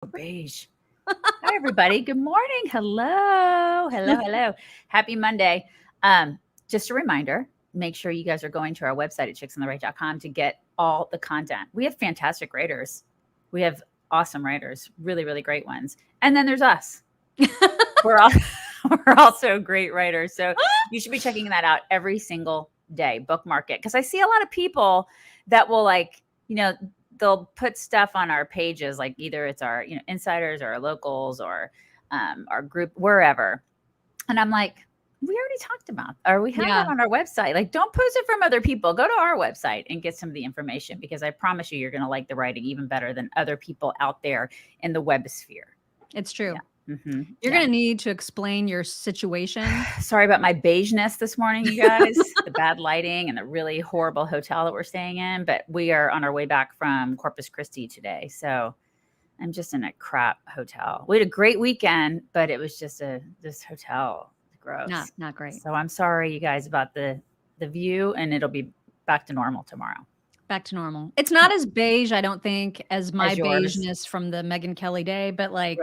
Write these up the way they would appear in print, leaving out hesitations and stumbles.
Beige. Hi, everybody. Good morning. Hello. Hello. Hello. Happy Monday. Just a reminder, make sure you guys are going to our website at chicksontheright.com to get all the content. We have fantastic writers. We have awesome writers, really, really great ones. And then there's us. We're all we're also great writers. So you should be checking that out every single day. Bookmark it. Because I see a lot of people that will they'll put stuff on our pages, like either it's our insiders or our locals or our group, wherever. And I'm like, we already talked about, or we have that on our website. Like, don't post it from other people. Go to our website and get some of the information, because I promise you're going to like the writing even better than other people out there in the web sphere. It's true. Yeah. Mm-hmm. You're going to need to explain your situation. Sorry about my beigeness this morning, you guys. The bad lighting and the really horrible hotel that we're staying in. But we are on our way back from Corpus Christi today. So I'm just in a crap hotel. We had a great weekend, but it was just this hotel. Gross. Not great. So I'm sorry, you guys, about the view, and it'll be back to normal tomorrow. Back to normal. It's not as beige, I don't think, as my beigeness from the Megyn Kelly day, but like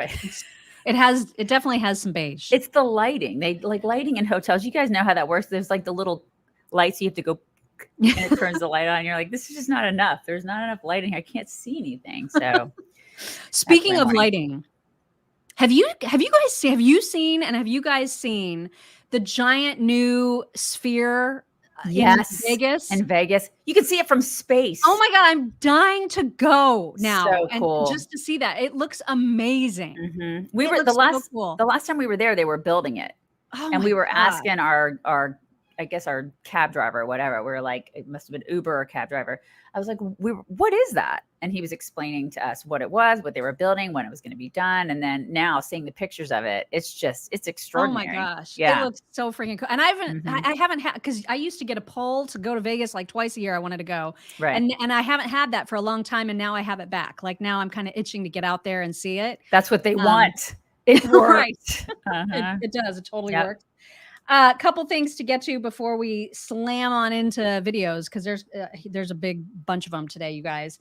it definitely has some beige. It's the lighting. They like lighting in hotels. You guys know how that works. There's like the little lights you have to go and it turns the light on. You're like, this is just not enough. There's not enough lighting. I can't see anything. So speaking of lighting, have you seen the giant new sphere in Vegas? In Vegas. You can see it from space. Oh my God, I'm dying to go now. So cool. And just to see that. It looks amazing. Mm-hmm. The last time we were there, they were building it. Oh, and we were asking our cab driver or whatever. We were like, it must have been Uber or cab driver. I was like, what is that? And he was explaining to us what it was, what they were building, when it was going to be done. And then now seeing the pictures of it, it's extraordinary. Oh my gosh. Yeah. It looks so freaking cool. And I haven't had, because I used to get a poll to go to Vegas like twice a year. I wanted to go. Right. And I haven't had that for a long time. And now I have it back. Like now I'm kind of itching to get out there and see it. That's what they want. It works. Right. It does. It totally works. A couple things to get to before we slam on into videos, because there's a big bunch of them today, you guys.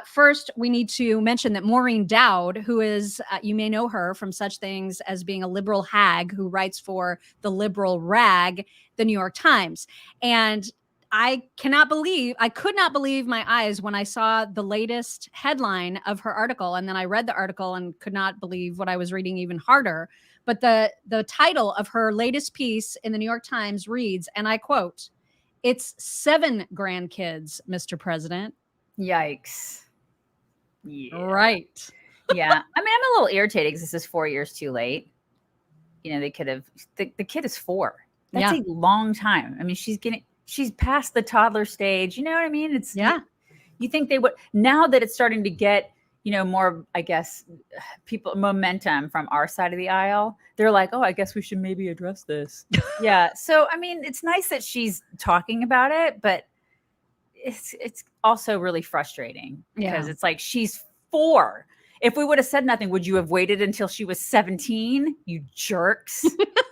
First, we need to mention that Maureen Dowd, who is, you may know her from such things as being a liberal hag who writes for the liberal rag, the New York Times. And I could not believe my eyes when I saw the latest headline of her article. And then I read the article and could not believe what I was reading even harder. But the title of her latest piece in the New York Times reads, and I quote, "It's 7 grandkids, Mr. President." Yikes. Yeah. Right. Yeah. I mean, I'm a little irritated because this is 4 years too late. They could have, the kid is 4. That's a long time. I mean, she's past the toddler stage. You know what I mean? It's you think they would, now that it's starting to get, more, I guess, people momentum from our side of the aisle, they're like, oh, I guess we should maybe address this. Yeah. So, I mean, it's nice that she's talking about it, but it's also really frustrating because it's like, she's 4. If we would have said nothing, would you have waited until she was 17? You jerks.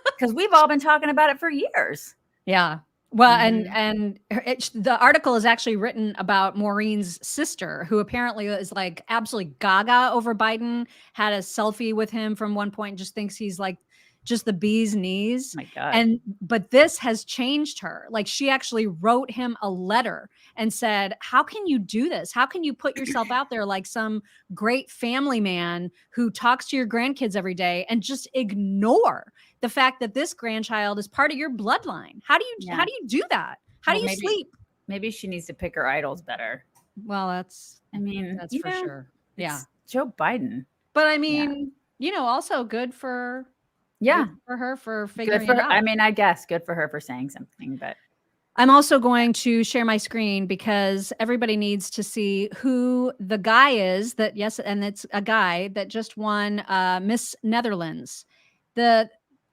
Because we've all been talking about it for years. Yeah. Well, and the article is actually written about Maureen's sister, who apparently is like absolutely gaga over Biden, had a selfie with him from one point, and just thinks he's like just the bee's knees. Oh my God. But this has changed her. Like, she actually wrote him a letter and said, how can you do this? How can you put yourself out there like some great family man who talks to your grandkids every day and just ignore the fact that this grandchild is part of your bloodline? How do you do that? How do you sleep? Maybe she needs to pick her idols better. Well, that's for sure. Yeah. Joe Biden. But I mean, also good for her for figuring it out. I mean, I guess good for her for saying something, but I'm also going to share my screen because everybody needs to see who the guy is and it's a guy that just won Miss Netherlands.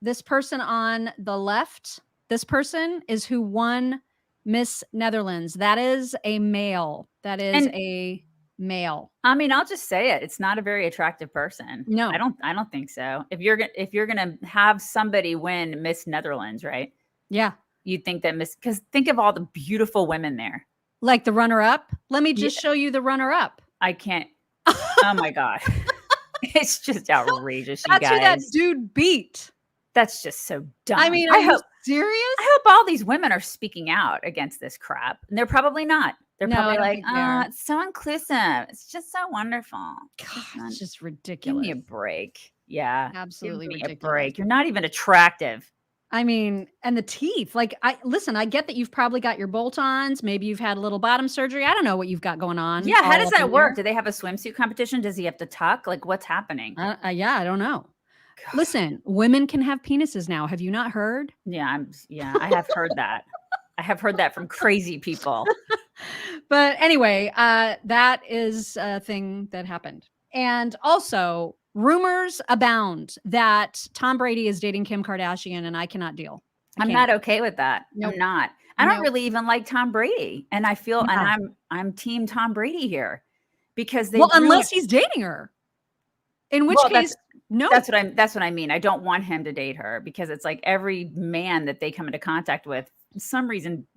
This person on the left, this person is who won Miss Netherlands. That is a male. Male. I mean, I'll just say it. It's not a very attractive person. No, I don't think so. If you're gonna have somebody win Miss Netherlands, right? Yeah. You'd think that because think of all the beautiful women there. Like the runner-up. Let me just show you the runner-up. I can't. Oh my God. It's just outrageous, you That's who that guys. dude beat. That's just so dumb. I mean, are you serious? I hope all these women are speaking out against this crap. And they're probably not. They're No, probably I don't like, think they are. it's so inclusive. It's just so wonderful. God, it's just Give ridiculous. me a break. Yeah. Absolutely Give me ridiculous. a break. You're not even attractive. I mean, and the teeth. Like, listen, I get that you've probably got your bolt-ons. Maybe you've had a little bottom surgery. I don't know what you've got going on. Yeah. How all does up that in work? there. Do they have a swimsuit competition? Does he have to tuck? Like, what's happening? Yeah, I don't know. God. Listen, women can have penises now. Have you not heard? Yeah, I have heard that. I have heard that from crazy people. But anyway, that is a thing that happened. And also, rumors abound that Tom Brady is dating Kim Kardashian, and I cannot deal. I'm not okay with that. Nope. I'm not. I don't really even like Tom Brady, and I feel, Yeah. and I'm team Tom Brady here because they. Well, unless he's dating her, in which case, no. That's what I mean. I don't want him to date her because it's like every man that they come into contact with, for some reason,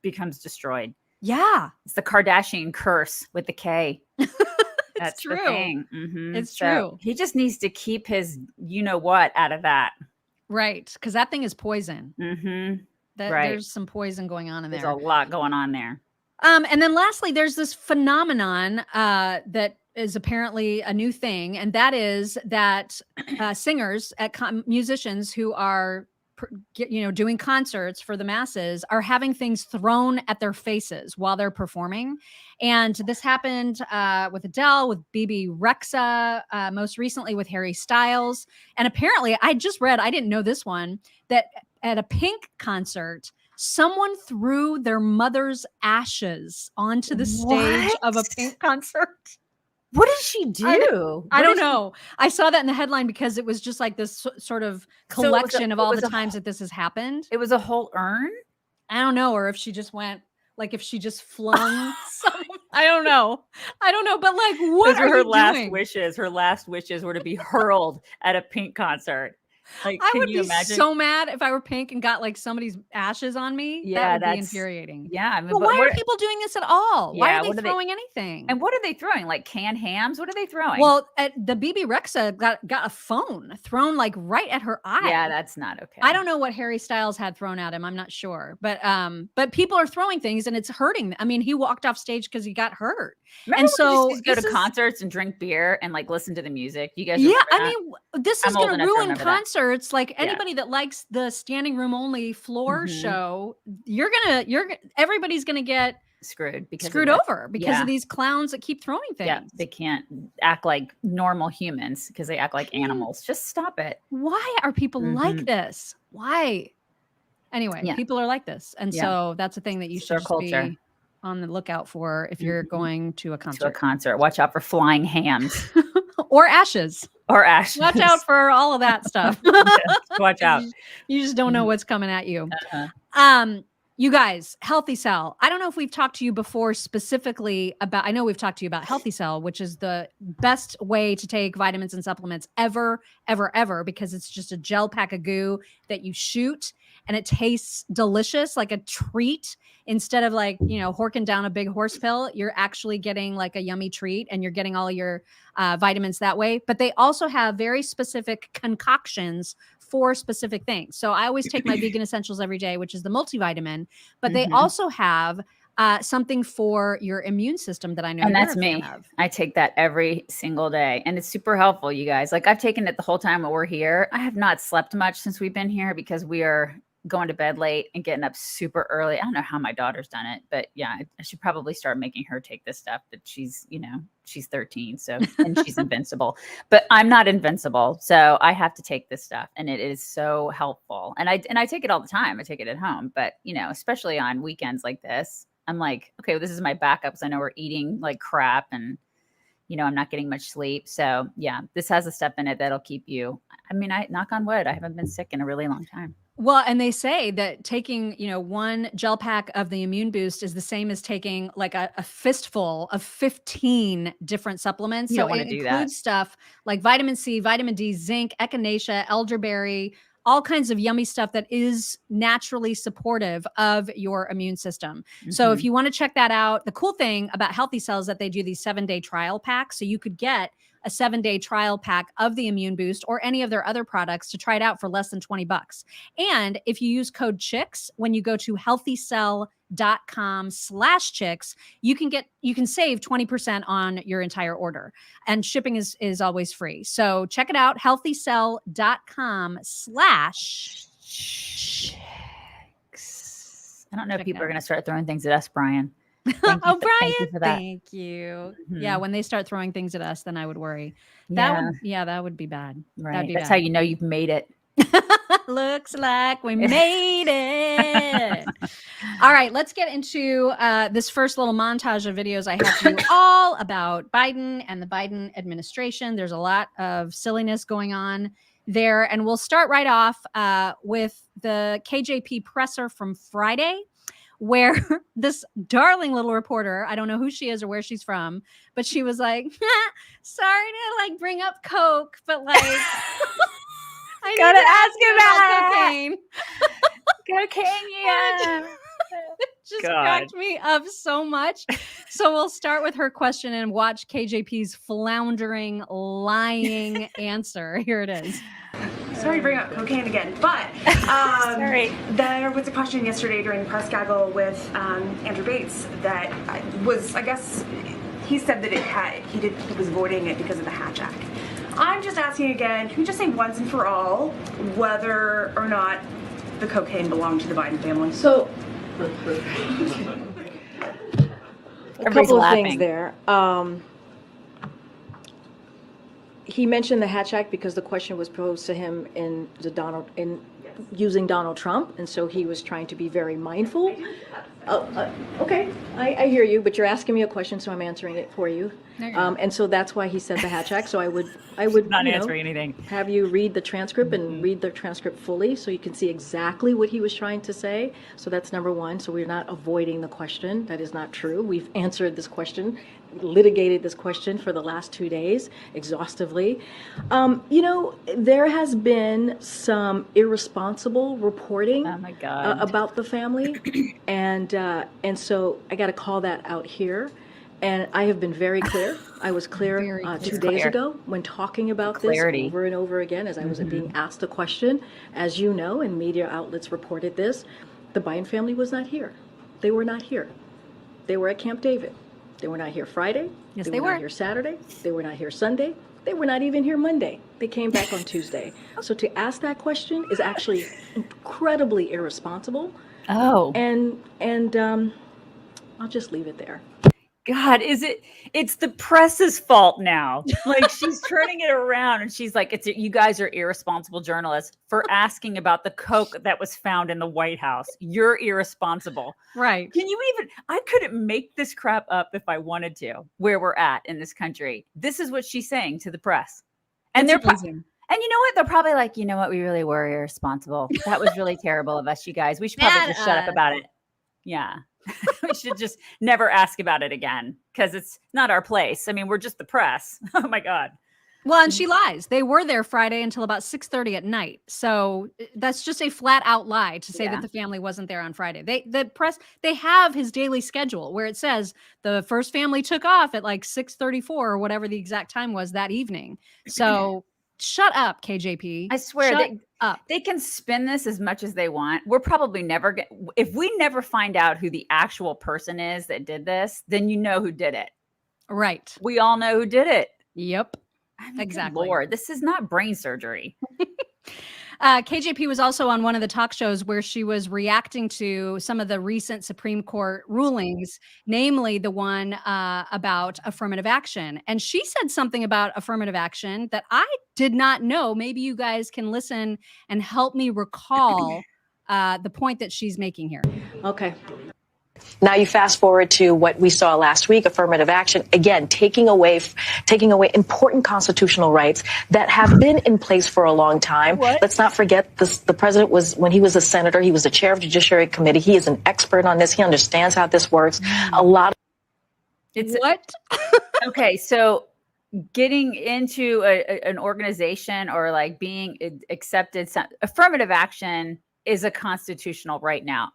becomes destroyed. Yeah, it's the Kardashian curse with the K. That's true. The thing. Mm-hmm. It's true. He just needs to keep his, you know what, out of that. Right, because that thing is poison. Mm-hmm. There's some poison going on in there. There's a lot going on there. And then lastly, there's this phenomenon that is apparently a new thing, and that is that singers, musicians who are doing concerts for the masses are having things thrown at their faces while they're performing. And this happened with Adele, with BB Rexa, most recently with Harry Styles. And apparently, I just read, I didn't know this one, that at a Pink concert, someone threw their mother's ashes onto the stage of a Pink concert. What did she do? I don't know. I saw that in the headline because it was just like this sort of collection of all the times that this has happened. It was a whole urn? I don't know. Or if she just went, like if she just flung some, I don't know. But like, what are her last wishes? Her last wishes were to be hurled at a Pink concert. Like, I would be so mad if I were Pink and got like somebody's ashes on me. Yeah, that would be infuriating. Yeah, I mean, but why are people doing this at all? Yeah, why are they throwing anything? And what are they throwing? Like canned hams? What are they throwing? Well, the BB Rexa got a phone thrown like right at her eye. Yeah, that's not okay. I don't know what Harry Styles had thrown at him. I'm not sure, but people are throwing things and it's hurting. I mean, he walked off stage because he got hurt. Remember and so we go to concerts and drink beer and like listen to the music. You guys, yeah, I mean, this is going to ruin concerts. Like anybody that likes the standing room only floor show, everybody's gonna get screwed over because of these clowns that keep throwing things. Yeah, they can't act like normal humans because they act like animals. Just stop it. Why are people like this? Why? Anyway, people are like this, and so that's a thing that you should be on the lookout for if you're going to a concert. Watch out for flying hams or ashes. Watch out for all of that stuff. Watch out. You just don't know what's coming at you. You guys, Healthy Cell. I don't know if we've talked to you before specifically about, I know we've talked to you about Healthy Cell, which is the best way to take vitamins and supplements ever, because it's just a gel pack of goo that you shoot and it tastes delicious, like a treat. Instead of like, horking down a big horse pill, you're actually getting like a yummy treat and you're getting all your vitamins that way. But they also have very specific concoctions for specific things. So I always take my vegan essentials every day, which is the multivitamin, but they also have something for your immune system that I know. And that's me. I take that every single day and it's super helpful, you guys. Like I've taken it the whole time that we're here. I have not slept much since we've been here because we are going to bed late and getting up super early. I don't know how my daughter's done it, but yeah, I should probably start making her take this stuff. But she's 13, so and she's invincible. But I'm not invincible, so I have to take this stuff, and it is so helpful. And I take it all the time. I take it at home, but especially on weekends like this, I'm like, okay, well, this is my backup because I know we're eating like crap, and I'm not getting much sleep. So yeah, this has a step in it that'll keep you. I mean, I knock on wood, I haven't been sick in a really long time. Well, and they say that taking, one gel pack of the immune boost is the same as taking like a fistful of 15 different supplements. So it includes stuff like vitamin C, vitamin D, zinc, echinacea, elderberry, all kinds of yummy stuff that is naturally supportive of your immune system. So if you want to check that out, the cool thing about Healthy Cells is that they do these 7-day trial packs. So you could get a 7-day trial pack of the Immune Boost or any of their other products to try it out for less than $20. And if you use code CHICKS when you go to healthycell.com/chicks, you can save 20% on your entire order, and shipping is always free. So check it out, healthycell.com/chicks. I don't know if people are going to start throwing things at us, Brian. Brian, thank you for that. Thank you. Yeah, when they start throwing things at us, then I would worry. Yeah. That would be bad. Right. That'd be That's bad. how you know you've made it. Looks like we made it. All right, let's get into this first little montage of videos I have for you all about Biden and the Biden administration. There's a lot of silliness going on there. And we'll start right off with the KJP presser from Friday, where this darling little reporter, I don't know who she is or where she's from, but she was like, sorry to like bring up Coke, but like I gotta ask you about cocaine. Cocaine, yeah. It just cracked me up so much. So we'll start with her question and watch KJP's floundering, lying answer. Here it is. Sorry to bring up cocaine again, but there was a question yesterday during the press gaggle with Andrew Bates that was, I guess, he said that he was avoiding it because of the Hatch Act. I'm just asking again, can we just say once and for all whether or not the cocaine belonged to the Biden family? So, a couple of things there. He mentioned the Hatch Act because the question was posed to him using Donald Trump, and so he was trying to be very mindful. Okay, I hear you, but you're asking me a question, so I'm answering it for you. And so that's why he said the Hatch Act. So I would not answering anything. Have you read the transcript and read the transcript fully, so you can see exactly what he was trying to say. So that's number one. So we're not avoiding the question. That is not true. We've answered this question, litigated this question for the last 2 days exhaustively. There has been some irresponsible reporting about the family, and so I got to call that out here. And I have been very clear. I was clear 2 days ago when talking about this over and over again as I was being asked a question. As you know, and media outlets reported this, the Biden family was not here. They were not here. They were at Camp David. They were not here Friday. Yes, they were not here Saturday. They were not here Sunday. They were not even here Monday. They came back on Tuesday. So to ask that question is actually incredibly irresponsible. Oh. And I'll just leave it there. God, it's the press's fault now. Like, she's turning it around and she's like, you guys are irresponsible journalists for asking about the Coke that was found in the White House. You're irresponsible. Right. I couldn't make this crap up if I wanted to, where we're at in this country. This is what she's saying to the press. And and you know what? They're probably like, you know what? We really were irresponsible. That was really terrible of us, you guys. We should probably just shut up about it. Yeah. We should just never ask about it again because it's not our place. I mean, we're just the press. Oh my God. Well, and she lies. They were there Friday until about 6:30 at night. So that's just a flat out lie to say that the family wasn't there on Friday. They have his daily schedule where it says the first family took off at like 6:34 or whatever the exact time was that evening. So shut up, KJP. I swear they can spin this as much as they want. We're probably never if we never find out who the actual person is that did this, then you know who did it. Right. We all know who did it. Yep. I mean, exactly. Lord, this is not brain surgery. KJP was also on one of the talk shows where she was reacting to some of the recent Supreme Court rulings, namely the one about affirmative action. And she said something about affirmative action that I did not know. Maybe you guys can listen and help me recall the point that she's making here. Okay. Now you fast forward to what we saw last week, affirmative action, again, taking away important constitutional rights that have been in place for a long time. What? Let's not forget this, the president when he was a senator, he was the chair of the Judiciary Committee. He is an expert on this. He understands how this works. A lot of Okay, so getting into an organization or like being accepted, affirmative action is a constitutional right now.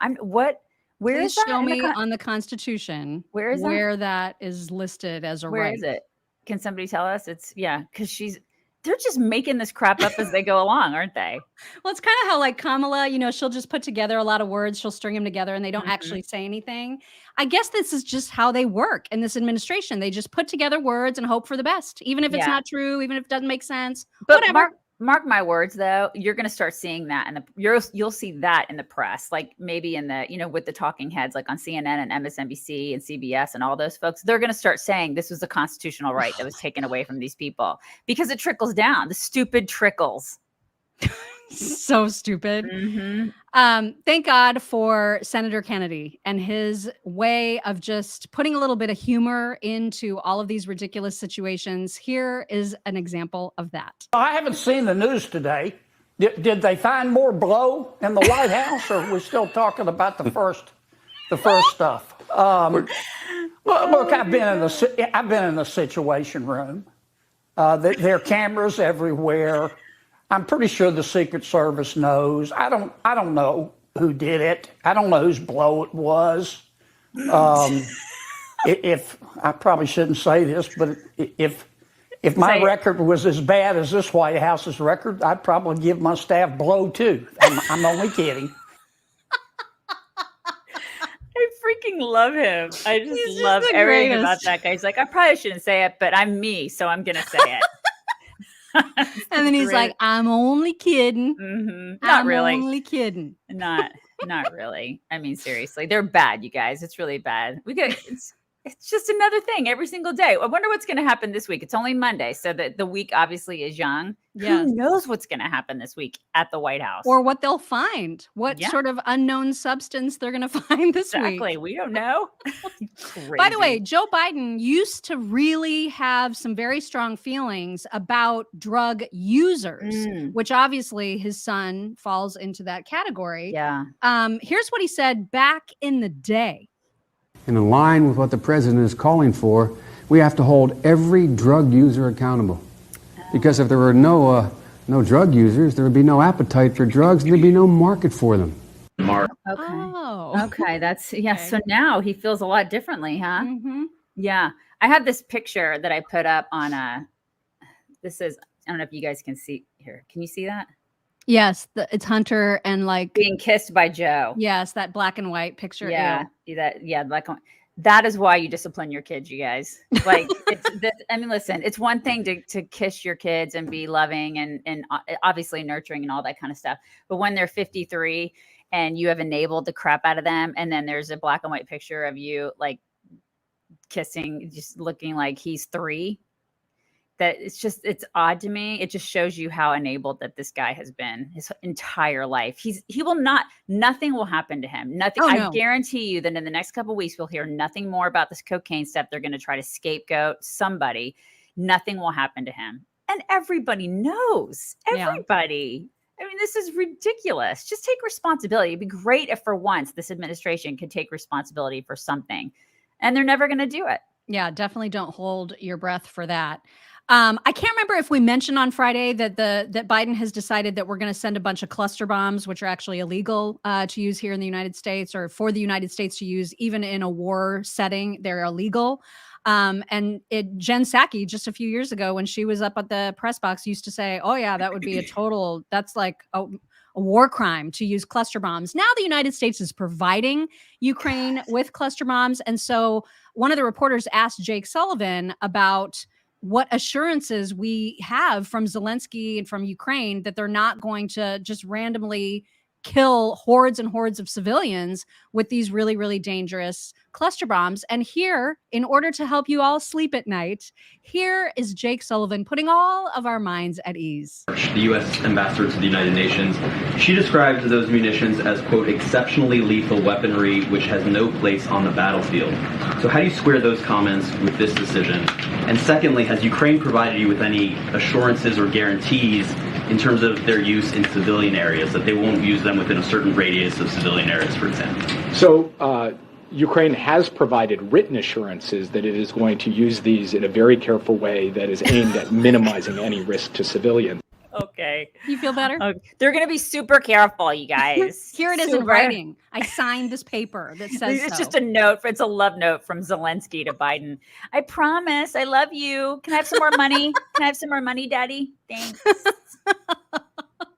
Where Please is that? show me on the Constitution where is that is listed as a right. Where is it? Can somebody tell us? It's because they're just making this crap up as they go along, aren't they? Well, it's kind of how like Kamala, she'll just put together a lot of words, she'll string them together and they don't Mhm. actually say anything. I guess this is just how they work in this administration. They just put together words and hope for the best, even if it's Yeah. not true, even if it doesn't make sense. But Whatever. mark my words, though, you're going to start seeing that, and you'll see that in the press, like maybe in the with the talking heads, like on CNN and MSNBC and CBS and all those folks. They're going to start saying this was a constitutional right that was taken away from these people because it trickles down. The stupid trickles. So stupid. Mm-hmm. Thank God for Senator Kennedy and his way of just putting a little bit of humor into all of these ridiculous situations. Here is an example of that. I haven't seen the news today. Did they find more blow in the White House, or are we still talking about the first stuff? Look, I've been in the Situation Room. There are cameras everywhere. I'm pretty sure the Secret Service knows. I don't know who did it. I don't know whose blow it was. If I probably shouldn't say this, but if my record was as bad as this White House's record, I'd probably give my staff blow too. I'm only kidding. I freaking love him. I just love the everything greatest. about that guy. He's like, I probably shouldn't say it, but I'm me, so I'm gonna say it. And then he's like, I'm only kidding. Mm-hmm. Not really. I'm only kidding. Not really. I mean, seriously, they're bad, you guys. It's really bad. It's just another thing every single day. I wonder what's going to happen this week. It's only Monday, so the week obviously is young. Yes. Who knows what's going to happen this week at the White House? Or what they'll find. What sort of unknown substance they're going to find this week. Exactly. We don't know. By the way, Joe Biden used to really have some very strong feelings about drug users, which obviously his son falls into that category. Yeah. Here's what he said back in the day. And in line with what the president is calling for, we have to hold every drug user accountable. Because if there were no drug users, there would be no appetite for drugs, and there'd be no market for them. Okay. Oh. Okay. That's So now he feels a lot differently, huh? Mm-hmm. Yeah. I have this picture that I put up on this is, I don't know if you guys can see here. Can you see that? Yes, it's Hunter and like being kissed by Joe. Yes, that black and white picture. Yeah, black and white. That is why you discipline your kids, you guys. Like, I mean, listen, it's one thing to kiss your kids and be loving and obviously nurturing and all that kind of stuff. But when they're 53 and you have enabled the crap out of them, and then there's a black and white picture of you like kissing, just looking like he's 3. That it's odd to me. It just shows you how enabled that this guy has been his entire life. Nothing will happen to him. Nothing. Oh, no. I guarantee you that in the next couple of weeks, we'll hear nothing more about this cocaine stuff. They're going to try to scapegoat somebody. Nothing will happen to him. And everybody knows. Everybody. I mean, this is ridiculous. Just take responsibility. It'd be great if for once this administration could take responsibility for something. And they're never going to do it. Yeah, definitely don't hold your breath for that. I can't remember if we mentioned on Friday that that Biden has decided that we're going to send a bunch of cluster bombs, which are actually illegal to use here in the United States, or for the United States to use, even in a war setting. They're illegal. And Jen Psaki, just a few years ago, when she was up at the press box, used to say, "Oh yeah, that would be that's like a war crime to use cluster bombs." Now the United States is providing Ukraine with cluster bombs, and so one of the reporters asked Jake Sullivan about what assurances we have from Zelensky and from Ukraine that they're not going to just randomly kill hordes and hordes of civilians with these really, really dangerous cluster bombs. And here, in order to help you all sleep at night, here is Jake Sullivan putting all of our minds at ease. The U.S. ambassador to the United Nations, she described those munitions as, quote, exceptionally lethal weaponry which has no place on the battlefield. So how do you square those comments with this decision? And secondly, has Ukraine provided you with any assurances or guarantees in terms of their use in civilian areas, that they won't use them within a certain radius of civilian areas, for example? So Ukraine has provided written assurances that it is going to use these in a very careful way that is aimed at minimizing any risk to civilians. Okay. Okay. You feel better? They're going to be super careful, you guys. Here it is in writing. I signed this paper that says it's so. just a note. It's a love note from Zelensky to Biden. I promise. I love you. Can I have some more money? Can I have some more money, Daddy? Thanks.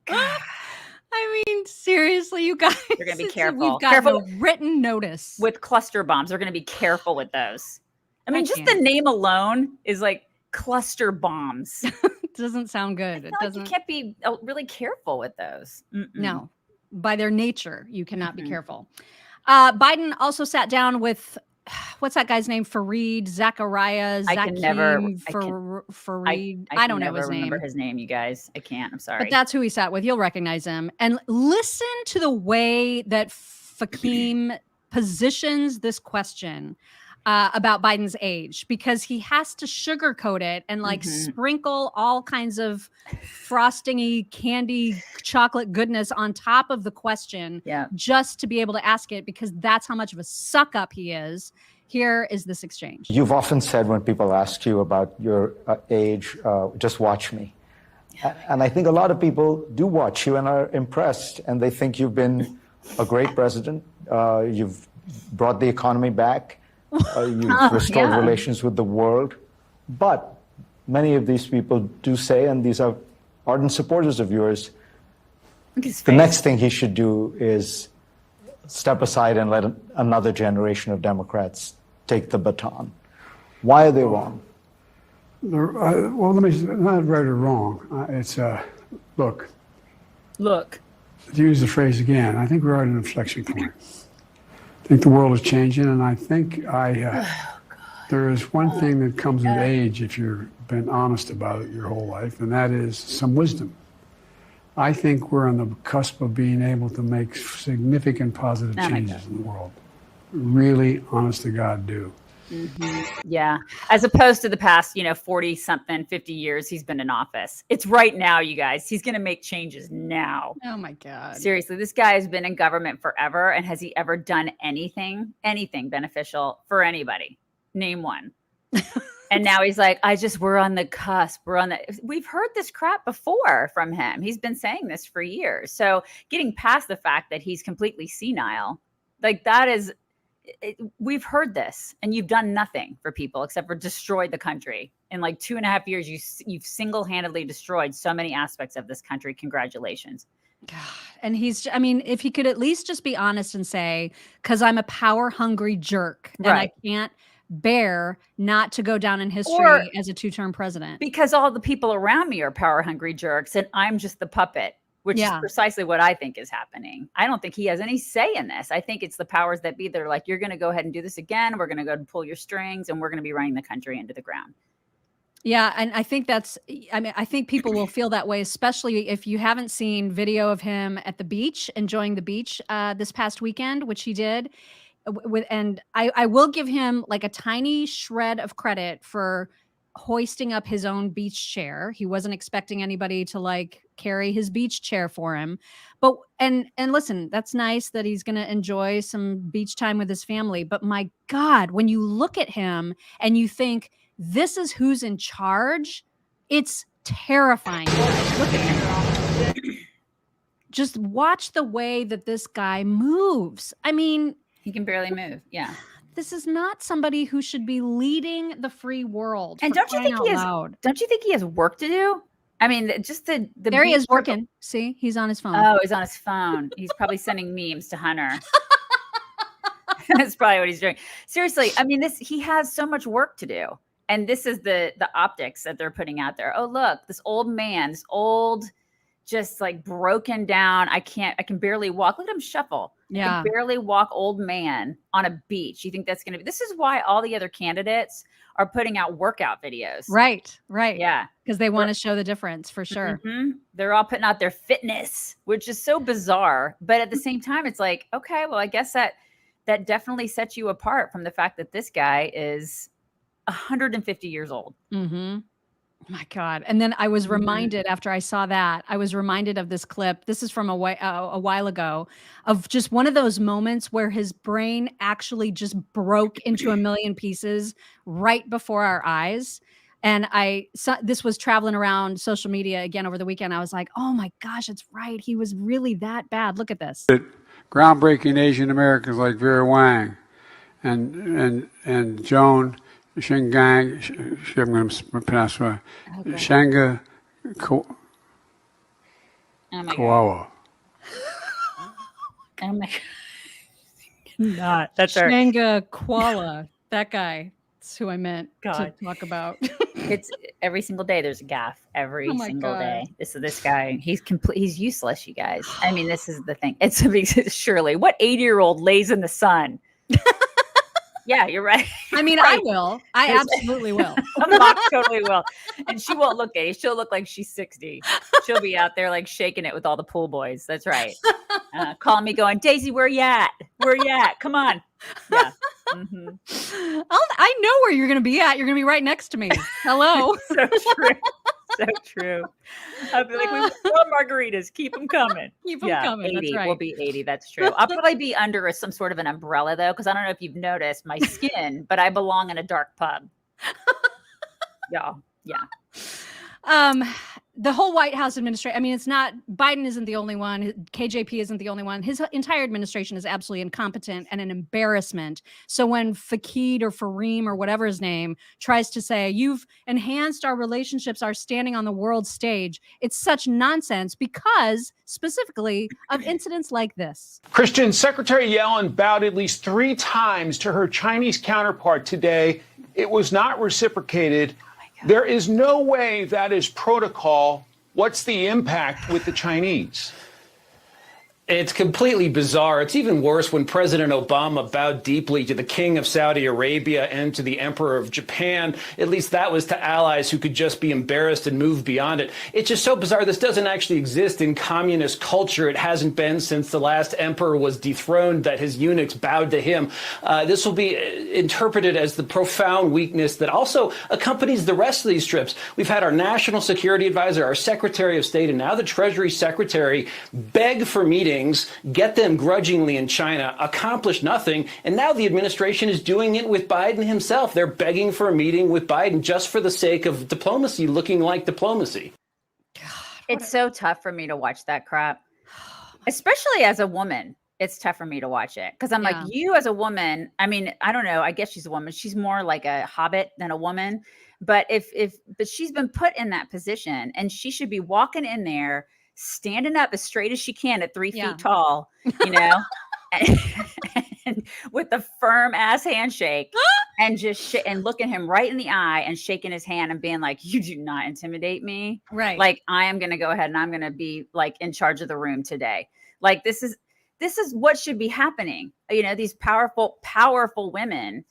I mean, seriously, you guys. They're going to be careful. We've got no written notice. With cluster bombs. They're going to be careful with those. I mean, just the name alone is like cluster bombs. It doesn't sound good. It doesn't. You can't be really careful with those. No. By their nature, you cannot be careful. Biden also sat down with, what's that guy's name? Fareed Zachariah. I can never. Fareed. I don't know his name. Remember his name, you guys. I can't. I'm sorry. But that's who he sat with. You'll recognize him. And listen to the way that Fakeem positions this question about Biden's age, because he has to sugarcoat it and like sprinkle all kinds of frosting-y candy chocolate goodness on top of the question just to be able to ask it, because that's how much of a suck up he is. Here is this exchange. You've often said when people ask you about your age, just watch me. And I think a lot of people do watch you and are impressed, and they think you've been a great president. You've brought the economy back. You've restored relations with the world. But many of these people do say, and these are ardent supporters of yours, the next thing he should do is step aside and let another generation of Democrats take the baton. Why are they wrong? Well, let me, not right or wrong. It's, look. Look. To use the phrase again, I think we're at an inflection point. I think the world is changing, and I think there is one thing that comes with age if you've been honest about it your whole life, and that is some wisdom. I think we're on the cusp of being able to make significant positive changes in the world. Really, honest to God, do. Yeah. As opposed to the past, 40 something, 50 years he's been in office. It's right now, you guys. He's going to make changes now. Oh my God. Seriously, this guy has been in government forever. And has he ever done anything beneficial for anybody? Name one. And now he's like, we're on the cusp. We've heard this crap before from him. He's been saying this for years. So getting past the fact that he's completely senile, like that is, we've heard this, and you've done nothing for people except for destroyed the country. In like 2.5 years, you've single-handedly destroyed so many aspects of this country. Congratulations. God. And if he could at least just be honest and say, because I'm a power-hungry jerk, and I can't bear not to go down in history as a 2-term president. Because all the people around me are power-hungry jerks, and I'm just the puppet. Which is precisely what I think is happening. I don't think he has any say in this. I think it's the powers that be that are like, you're going to go ahead and do this again. We're going to go and pull your strings, and we're going to be running the country into the ground. Yeah. And I think I think people will feel that way, especially if you haven't seen video of him at the beach, enjoying the beach this past weekend, which he did. And I will give him like a tiny shred of credit for hoisting up his own beach chair. He wasn't expecting anybody to like carry his beach chair for him. But and listen, that's nice that he's going to enjoy some beach time with his family. But my God, when you look at him and you think this is who's in charge, it's terrifying. Look at him. Just watch the way that this guy moves. I mean, he can barely move. Yeah. This is not somebody who should be leading the free world. And don't you think he has work to do? I mean, just the there he is working. See, he's on his phone. Oh, he's on his phone. He's probably sending memes to Hunter. That's probably what he's doing. Seriously, I mean, he has so much work to do. And this is the optics that they're putting out there. Oh, look, this old man, just like broken down. I can barely walk. Look at him shuffle. Yeah. I can barely walk old man on a beach. You think that's going to be, this is why all the other candidates are putting out workout videos. Right. Yeah. Because they want to show the difference for sure. They're all putting out their fitness, which is so bizarre. But at the same time, it's like, okay, well, I guess that definitely sets you apart from the fact that this guy is 150 years old. My God. And then I was reminded after I saw that, I was reminded of this clip. This is from a while ago, of just one of those moments where his brain actually just broke into a million pieces right before our eyes. And this was traveling around social media again over the weekend. I was like, oh my gosh, it's right. He was really that bad. Look at this. Groundbreaking Asian Americans like Vera Wang and Joan Shingang, I'm going to pronounce right, Shanga Koawa. Oh my God. Not. That's Shanga Koala. That guy. That's who I meant to talk about. It's every single day. There's a gaffe every single day. This guy, he's useless, you guys. I mean, this is the thing. It's surely what 80-year-old lays in the sun? Yeah, you're right. I mean, right. I will. I absolutely will. Mock totally will. And she won't look 80. She'll look like she's 60. She'll be out there like shaking it with all the pool boys. That's right. Calling me going, Daisy, where you at? Where you at? Come on. Yeah. Mm-hmm. I know where you're going to be at. You're going to be right next to me. Hello. So true. So true. I'll be like, we want margaritas. Keep them coming. Keep them coming. 80. That's right. We'll be 80. That's true. I'll probably be under some sort of an umbrella though, because I don't know if you've noticed my skin, but I belong in a dark pub. Y'all. Yeah. The whole White House administration, I mean, it's not, Biden isn't the only one. KJP isn't the only one. His entire administration is absolutely incompetent and an embarrassment. So when Fakid or Fareem or whatever his name tries to say, you've enhanced our relationships, our standing on the world stage, it's such nonsense because specifically of incidents like this. Christian, Secretary Yellen bowed at least 3 times to her Chinese counterpart today. It was not reciprocated. There is no way that is protocol. What's the impact with the Chinese? It's completely bizarre. It's even worse when President Obama bowed deeply to the King of Saudi Arabia and to the Emperor of Japan. At least that was to allies who could just be embarrassed and move beyond it. It's just so bizarre. This doesn't actually exist in communist culture. It hasn't been since the last emperor was dethroned that his eunuchs bowed to him. This will be interpreted as the profound weakness that also accompanies the rest of these trips. We've had our national security advisor, our Secretary of State, and now the Treasury Secretary beg for meetings, get them grudgingly in China, accomplish nothing, and now the administration is doing it with Biden himself. They're begging for a meeting with Biden just for the sake of diplomacy, looking like diplomacy. It's so tough for me to watch that crap, especially as a woman. It's tough for me to watch it because I'm like, you as a woman, I mean, I don't know. I guess she's a woman. She's more like a hobbit than a woman. But but she's been put in that position and she should be walking in there, standing up as straight as she can at 3 feet tall, you know, and with a firm ass handshake and just and looking him right in the eye and shaking his hand and being like, you do not intimidate me. Right. Like, I am going to go ahead and I'm going to be like in charge of the room today. Like, this is what should be happening. You know, these powerful women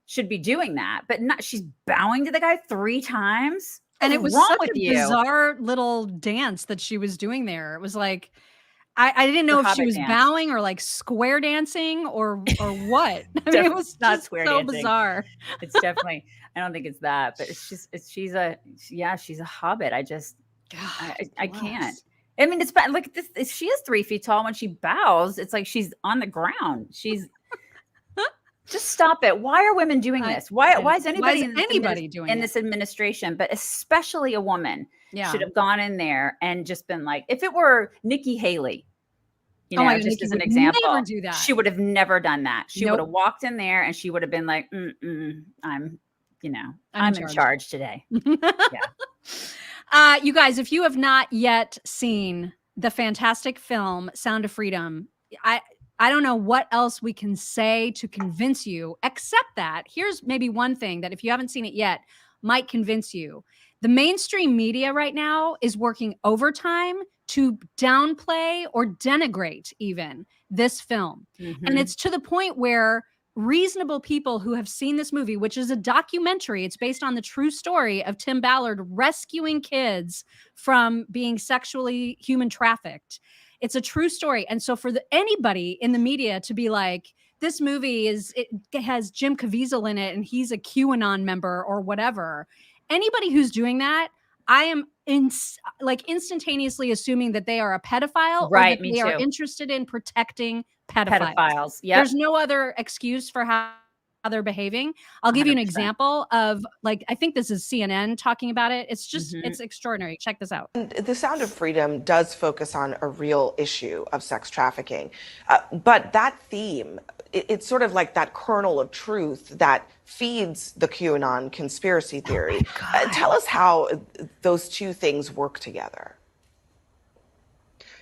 should be doing that, but not, she's bowing to the guy 3 times. And it was such a bizarre little dance that she was doing there. It was like, I didn't know if she was bowing or like square dancing or what. I mean, it was not just square so dancing. Bizarre. It's definitely, I don't think it's that, but it's just, she's a hobbit. I just, I can't. I mean, it's like this, she is 3 feet tall. When she bows, it's like she's on the ground. She's just stop it. Why are women doing this? Why is anybody doing in this administration, but especially a woman, should have gone in there and just been like, if it were Nikki Haley, you know, just Nikki as an would example, never do that. She would have never done that. She Nope. would have walked in there and she would have been like, I'm in charge today. Yeah. You guys, if you have not yet seen the fantastic film Sound of Freedom, I don't know what else we can say to convince you, except that here's maybe one thing that if you haven't seen it yet, might convince you. The mainstream media right now is working overtime to downplay or denigrate even this film. Mm-hmm. And it's to the point where reasonable people who have seen this movie, which is a documentary, it's based on the true story of Tim Ballard rescuing kids from being sexually human trafficked. It's a true story. And so for anybody in the media to be like, this movie it has Jim Caviezel in it and he's a QAnon member or whatever. Anybody who's doing that, I am instantaneously assuming that they are a pedophile, right? Or that they are interested in protecting pedophiles. Yeah. There's no other excuse for how they're behaving. I'll give you an 100%. example of, like, I think this is CNN talking about it. It's just, it's extraordinary. Check this out. The Sound of Freedom does focus on a real issue of sex trafficking. But that theme, it's sort of like that kernel of truth that feeds the QAnon conspiracy theory. Tell us how those two things work together.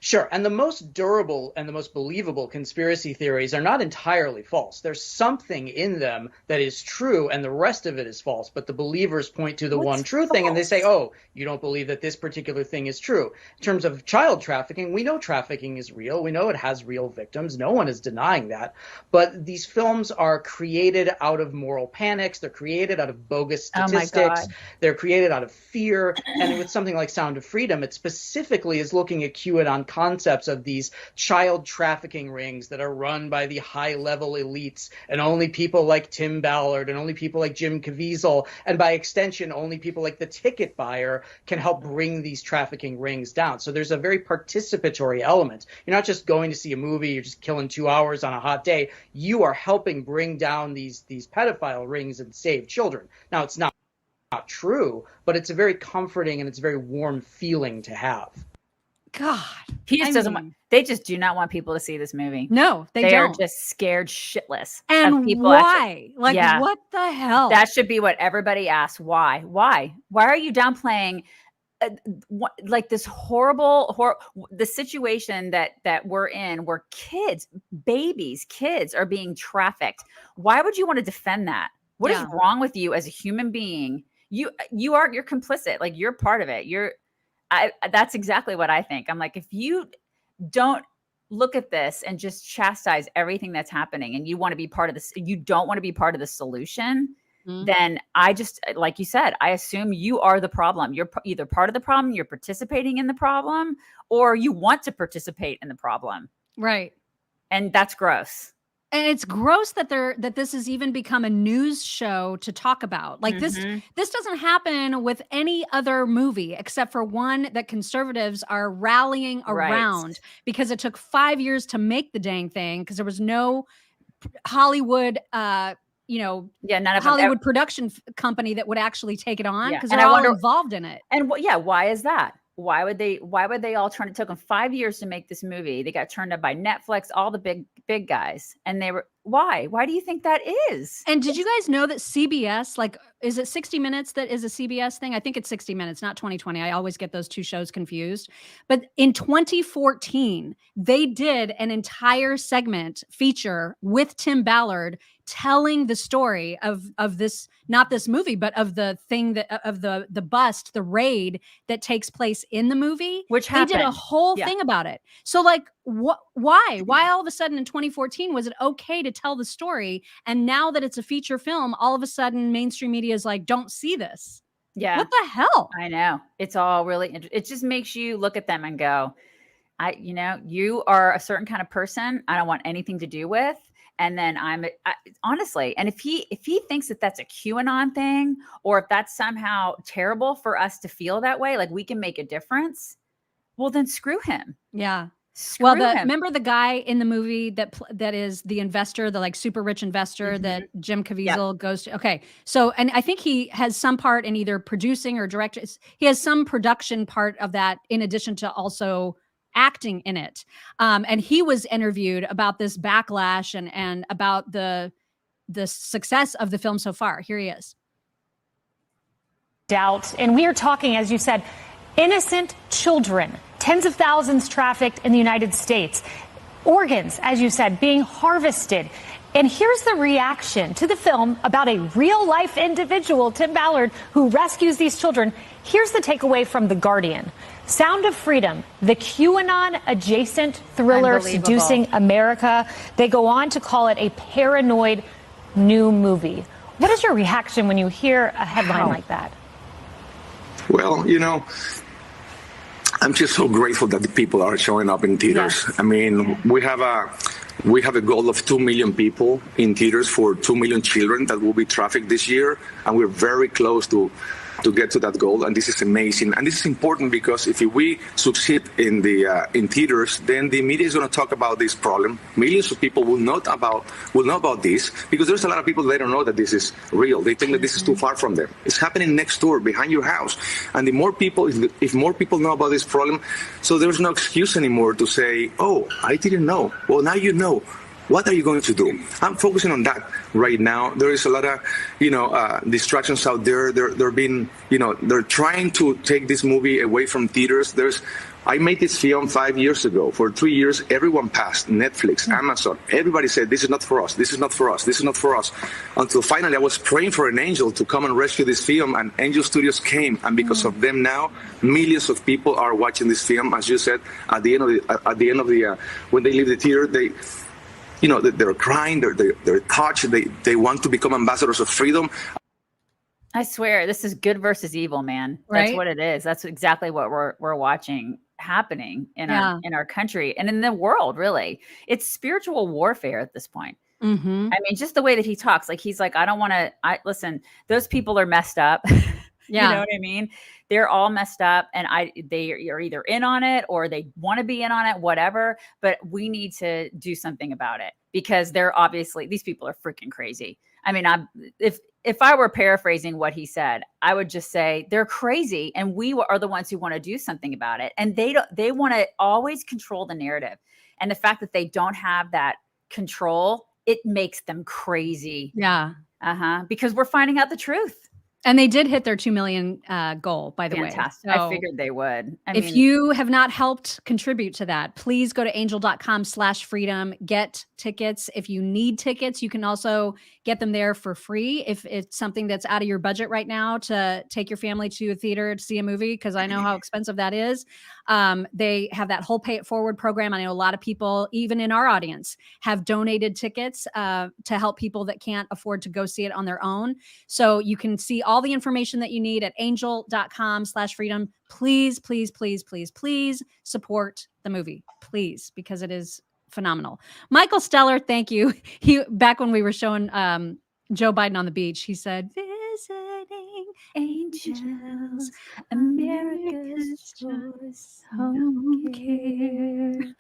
Sure. And the most durable and the most believable conspiracy theories are not entirely false. There's something in them that is true and the rest of it is false. But the believers point to the one true thing and they say, oh, you don't believe that this particular thing is true. In terms of child trafficking, we know trafficking is real. We know it has real victims. No one is denying that. But these films are created out of moral panics. They're created out of bogus statistics. They're created out of fear. And with something like Sound of Freedom, it specifically is looking at QAnon concepts of these child trafficking rings that are run by the high-level elites, and only people like Tim Ballard and only people like Jim Caviezel, and by extension, only people like the ticket buyer can help bring these trafficking rings down. So there's a very participatory element. You're not just going to see a movie, you're just killing 2 hours on a hot day. You are helping bring down these pedophile rings and save children. Now, it's not true, but it's a very comforting and it's a very warm feeling to have. God, he just doesn't want. They just do not want people to see this movie. No, they are don't. just scared shitless. And of people why? What the hell? That should be what everybody asks. Why? Why are you downplaying like this horrible the situation that we're in, where kids are being trafficked? Why would you want to defend that? What is wrong with you as a human being? You're complicit. Like, you're part of it. That's exactly what I think. I'm like, if you don't look at this and just chastise everything that's happening, and you want to be part of this, you don't want to be part of the solution, then I just, like you said, I assume you are the problem. You're either part of the problem, you're participating in the problem, or you want to participate in the problem. Right. And that's gross. And it's gross that this has even become a news show to talk about. Like, this doesn't happen with any other movie except for one that conservatives are rallying around, because it took 5 years to make the dang thing, because there was no Hollywood, Hollywood production company that would actually take it on, because they're all involved in it. And why is that? Why would they all turn? It took them 5 years to make this movie. They got turned up by Netflix, all the big guys. And they were, why do you think that is? And did you guys know that CBS, like, is it 60 Minutes that is a CBS thing? I think it's 60 Minutes, not 2020. I always get those two shows confused. But in 2014, they did an entire segment feature with Tim Ballard telling the story of this, not this movie, but of the thing of the bust, the raid that takes place in the movie, which happened. They did a whole thing about it. So, like, why all of a sudden in 2014 was it okay to tell the story, and now that it's a feature film, all of a sudden mainstream media is like, don't see this? What the hell? I know, it's all really it just makes you look at them and go, you are a certain kind of person I don't want anything to do with. And then honestly, and if he thinks that that's a QAnon thing, or if that's somehow terrible for us to feel that way, like we can make a difference, well, then screw him. Yeah. Screw him. Remember the guy in the movie that is the investor, the like super rich investor that Jim Caviezel goes to? Okay. So, and I think he has some part in either producing or directing. He has some production part of that, in addition to also acting in it. And he was interviewed about this backlash and about the success of the film so far. Here he is. Doubt. And we are talking, as you said, innocent children, tens of thousands trafficked in the United States, organs, as you said, being harvested. And here's the reaction to the film about a real life individual, Tim Ballard, who rescues these children. Here's the takeaway from The Guardian. Sound of Freedom, the QAnon adjacent thriller seducing America. They go on to call it a paranoid new movie. What is your reaction when you hear a headline like that? Well, I'm just so grateful that the people are showing up in theaters. Yes. I mean, we have a goal of 2 million people in theaters for 2 million children that will be trafficked this year, and we're very close to to get to that goal, and this is amazing. And this is important because if we succeed in the in theaters, then the media is going to talk about this problem. Millions of people will know about this, because there's a lot of people that don't know that this is real. They think that this is too far from them. It's happening next door, behind your house. And the more people, if more people know about this problem, so there's no excuse anymore to say, "Oh, I didn't know." Well, now you know. What are you going to do? I'm focusing on that right now. There is a lot of, distractions out there. They're being, they're trying to take this movie away from theaters. I made this film 5 years ago. For 3 years, everyone passed. Netflix, Amazon. Everybody said, this is not for us. This is not for us. This is not for us. Until finally, I was praying for an angel to come and rescue this film, and Angel Studios came. And because of them now, millions of people are watching this film. As you said, at the end of the when they leave the theater, they're crying, they're touched, they want to become ambassadors of freedom. I swear, this is good versus evil, man. Right? That's what it is. That's exactly what we're watching happening in our country and in the world. Really, it's spiritual warfare at this point. Mm-hmm. I mean, just the way that he talks, like he's like, I don't want to. Listen. Those people are messed up. Yeah. You know what I mean? They're all messed up, and they are either in on it or they want to be in on it, whatever. But we need to do something about it, because they're obviously, these people are freaking crazy. I mean, if I were paraphrasing what he said, I would just say they're crazy, and we are the ones who want to do something about it. And they want to always control the narrative, and the fact that they don't have that control, it makes them crazy. Yeah. Because we're finding out the truth. And they did hit their 2 million goal, by the way. Fantastic. I figured they would. If you have not helped contribute to that, please go to angel.com/freedom, get tickets. If you need tickets, you can also get them there for free. If it's something that's out of your budget right now to take your family to a theater to see a movie, because I know how expensive that is. They have that whole pay it forward program. I know a lot of people, even in our audience, have donated tickets to help people that can't afford to go see it on their own. So you can see all the information that you need at angel.com/freedom. Please, please, please, please, please support the movie, please, because it is phenomenal. Michael Stellar, thank you. Back when we were showing Joe Biden on the beach, he said, "Visiting angels, America's choice home care."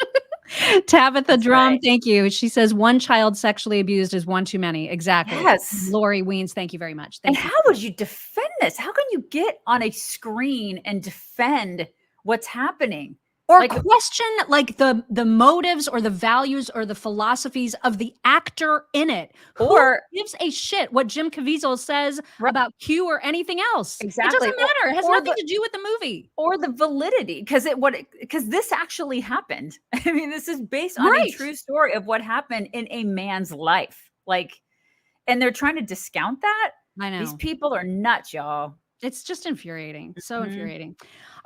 Tabitha Drum, thank you. She says, "One child sexually abused is one too many." Exactly. Yes. Lori Weens, thank you very much. And how would you defend this? How can you get on a screen and defend what's happening? Or question like the motives or the values or the philosophies of the actor in it. Or who gives a shit what Jim Caviezel says about Q or anything else? Exactly. It doesn't matter. It has nothing to do with the movie. Or the validity, because this actually happened. I mean, this is based on a true story of what happened in a man's life. And they're trying to discount that. I know. These people are nuts, y'all. It's just infuriating. So infuriating.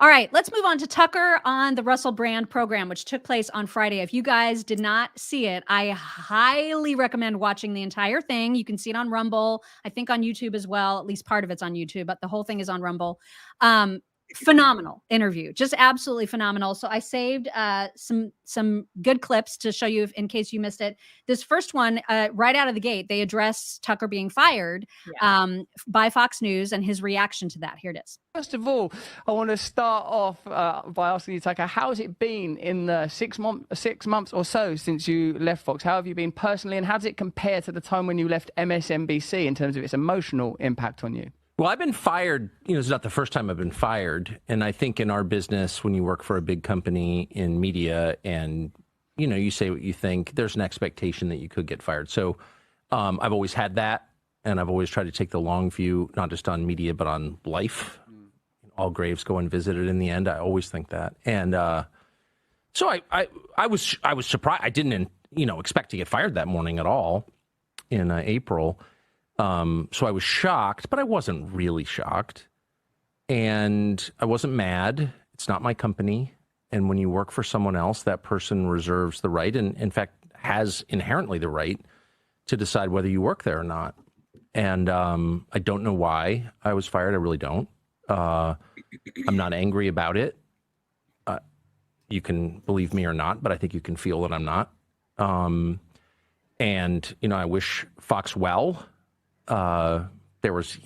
All right, let's move on to Tucker on the Russell Brand program, which took place on Friday. If you guys did not see it, I highly recommend watching the entire thing. You can see it on Rumble, I think on YouTube as well. At least part of it's on YouTube, but the whole thing is on Rumble. Phenomenal interview, just absolutely phenomenal. So I saved some good clips to show you in case you missed it. This first one, right out of the gate, they address Tucker being fired by Fox News and his reaction to that. Here it is. First of all, I want to start off by asking you, Tucker, how's it been in the 6 months or so since you left Fox? How have you been personally, and how does it compare to the time when you left MSNBC in terms of its emotional impact on you? Well, I've been fired. It's not the first time I've been fired. And I think in our business, when you work for a big company in media and, you say what you think, there's an expectation that you could get fired. So I've always had that. And I've always tried to take the long view, not just on media, but on life. All graves go unvisited in the end. I always think that. And so I was surprised. I didn't, expect to get fired that morning at all in April. So I was shocked, but I wasn't really shocked. And I wasn't mad. It's not my company. And when you work for someone else, that person reserves the right, and in fact has inherently the right to decide whether you work there or not. And I don't know why I was fired. I really don't. I'm not angry about it. You can believe me or not, but I think you can feel that I'm not. And, I wish Fox well. there was,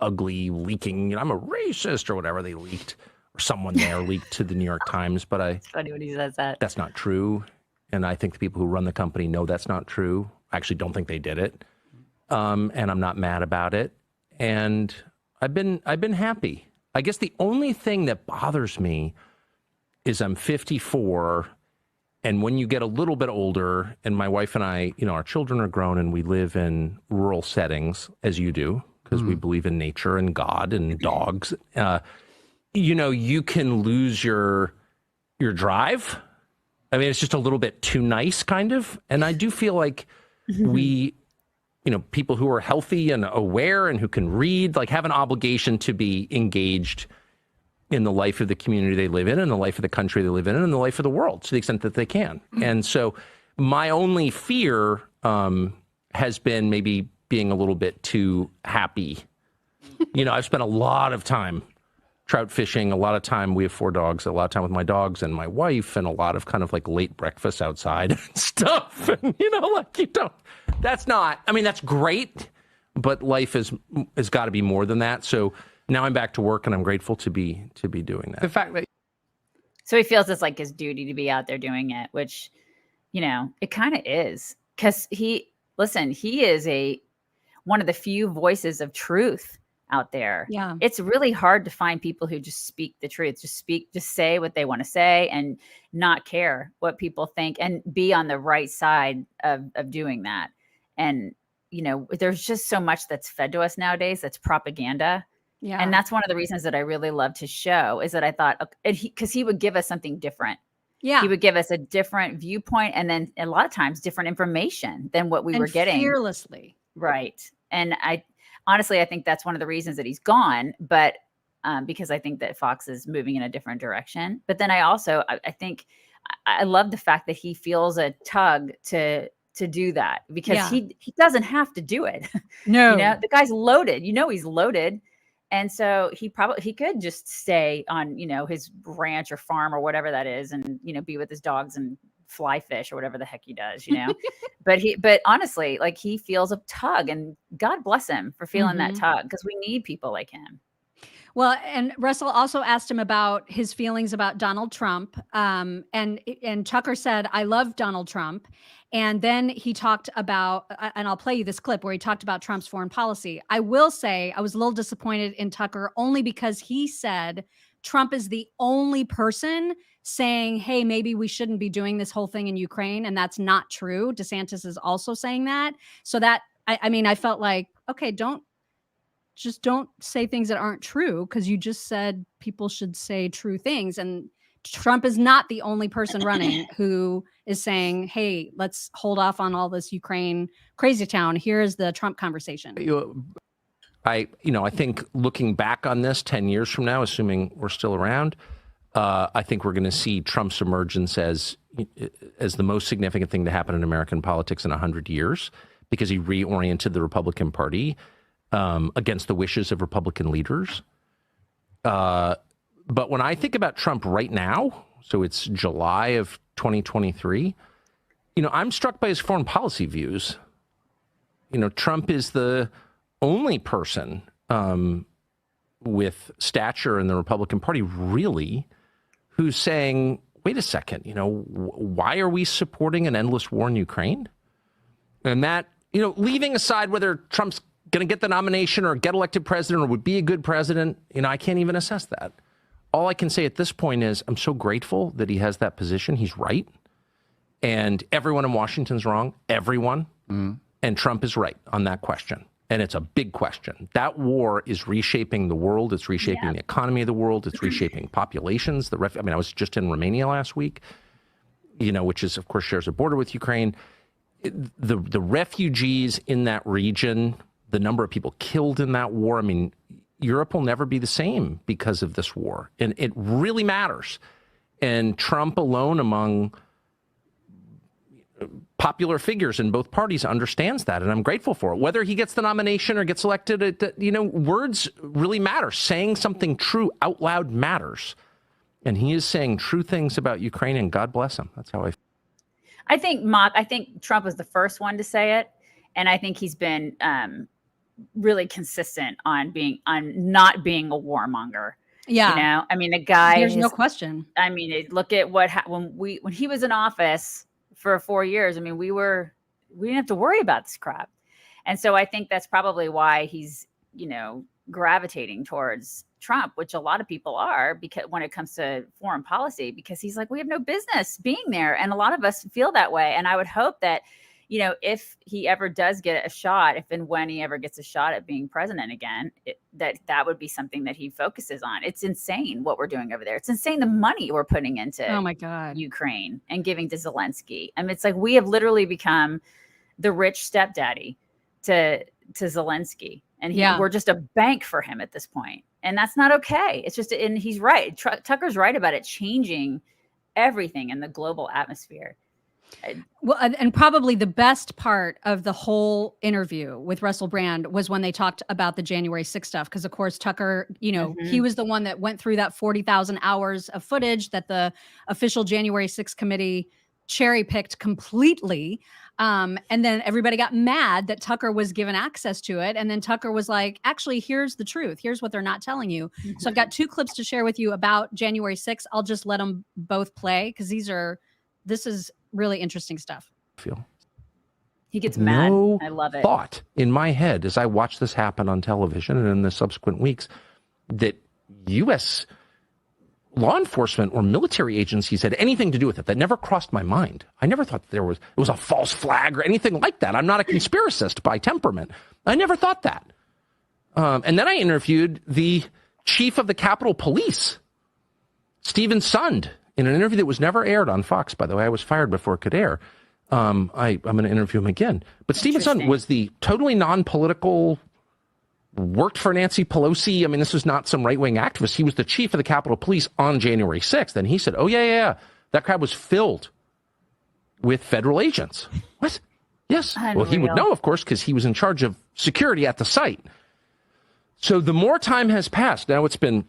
ugly leaking, I'm a racist or whatever they leaked, or someone there leaked to the New York Times. But It's funny when he says that. That's not true. And I think the people who run the company know that's not true. I actually don't think they did it. And I'm not mad about it. And I've been happy. I guess the only thing that bothers me is I'm 54, and when you get a little bit older, and my wife and I, our children are grown, and we live in rural settings, as you do, because we believe in nature and God and dogs. You can lose your drive. I mean, it's just a little bit too nice, kind of. And I do feel like we, people who are healthy and aware and who can read, have an obligation to be engaged in the life of the community they live in, and the life of the country they live in, and the life of the world to the extent that they can. And so my only fear has been maybe being a little bit too happy. I've spent a lot of time trout fishing, a lot of time, we have 4 dogs, a lot of time with my dogs and my wife, and a lot of kind of late breakfast outside and stuff. And, that's not, that's great, but life has got to be more than that. So now I'm back to work, and I'm grateful to be doing that. The fact that So he feels it's his duty to be out there doing it, which, it kind of is, because he is one of the few voices of truth out there. Yeah. It's really hard to find people who just speak the truth, just say what they want to say and not care what people think, and be on the right side of doing that. And, there's just so much that's fed to us nowadays that's propaganda. Yeah. And that's one of the reasons that I really loved his show, is that I thought, because he would give us something different. Yeah. He would give us a different viewpoint, and then a lot of times different information than what we were getting. Fearlessly. Right. And honestly, I think that's one of the reasons that he's gone, but because I think that Fox is moving in a different direction. But then I think I love the fact that he feels a tug to do that, because he doesn't have to do it. No. The guy's loaded, he's loaded. And so he could just stay on, his ranch or farm or whatever that is, and, be with his dogs and fly fish or whatever the heck he does, but honestly, he feels a tug, and God bless him for feeling that tug, because we need people like him. Well, and Russell also asked him about his feelings about Donald Trump. And Tucker said, I love Donald Trump. And then he talked about, and I'll play you this clip where he talked about Trump's foreign policy. I will say I was a little disappointed in Tucker, only because he said Trump is the only person saying, hey, maybe we shouldn't be doing this whole thing in Ukraine. And that's not true. DeSantis is also saying that. So that, I felt like, okay, don't say things that aren't true, because you just said people should say true things. And Trump is not the only person running who is saying, hey, let's hold off on all this Ukraine crazy town. Here's the Trump conversation. I think looking back on this 10 years from now, assuming we're still around, I think we're going to see Trump's emergence as the most significant thing to happen in American politics in 100 years, because he reoriented the Republican Party against the wishes of Republican leaders. But when I think about Trump right now, so it's July of 2023, I'm struck by his foreign policy views. Trump is the only person with stature in the Republican Party, really, who's saying, wait a second, why are we supporting an endless war in Ukraine? And that, leaving aside whether Trump's going to get the nomination or get elected president or would be a good president, I can't even assess that. All I can say at this point is I'm so grateful that he has that position. He's right. And everyone in Washington's wrong. Everyone. And Trump is right on that question. And it's a big question. That war is reshaping the world. It's reshaping the economy of the world. It's reshaping populations. I was just in Romania last week, which is, of course, shares a border with Ukraine. The refugees in that region, the number of people killed in that war, Europe will never be the same because of this war. And it really matters. And Trump alone among popular figures in both parties understands that. And I'm grateful for it. Whether he gets the nomination or gets elected, words really matter. Saying something true out loud matters. And he is saying true things about Ukraine, and God bless him. That's how I feel. I think Trump was the first one to say it. And I think he's been really consistent on not being a warmonger. Yeah. You know, I mean, the guy, there's no question. I mean, look at when he was in office for 4 years. I mean, we didn't have to worry about this crap. And so I think that's probably why he's, you know, gravitating towards Trump, which a lot of people are, because when it comes to foreign policy, because he's like, we have no business being there. And a lot of us feel that way. And I would hope that, you know, if he ever does get a shot, if and when he ever gets a shot at being president again, that would be something that he focuses on. It's insane what we're doing over there. It's insane the money we're putting into oh my God, Ukraine and giving to Zelensky. I mean, it's like we have literally become the rich stepdaddy to Zelensky. And we're just a bank for him at this point. And that's not okay. It's just, and he's right. Tucker's right about it changing everything in the global atmosphere. Well, and probably the best part of the whole interview with Russell Brand was when they talked about the January 6th stuff. Because, of course, Tucker, you know, he was the one that went through that 40,000 hours of footage that the official January 6th committee cherry picked completely. And then everybody got mad that Tucker was given access to it. And then Tucker was like, actually, here's the truth. Here's what they're not telling you. So I've got 2 clips to share with you about January 6th. I'll just let them both play because this is really interesting stuff. He gets mad. No I love it. Thought in my head as I watched this happen on television and in the subsequent weeks that U.S. law enforcement or military agencies had anything to do with it. That never crossed my mind. I never thought it was a false flag or anything like that. I'm not a conspiracist by temperament. I never thought that. And then I interviewed the chief of the Capitol Police, Stephen Sund, in an interview that was never aired on Fox, by the way. I was fired before it could air. I'm going to interview him again. But Stephen Sund was the totally non-political, worked for Nancy Pelosi. I mean, this was not some right-wing activist. He was the chief of the Capitol Police on January 6th. And he said, oh, yeah. That crowd was filled with federal agents. What? Yes. Unreal. Well, he would know, of course, because he was in charge of security at the site. So the more time has passed, now it's been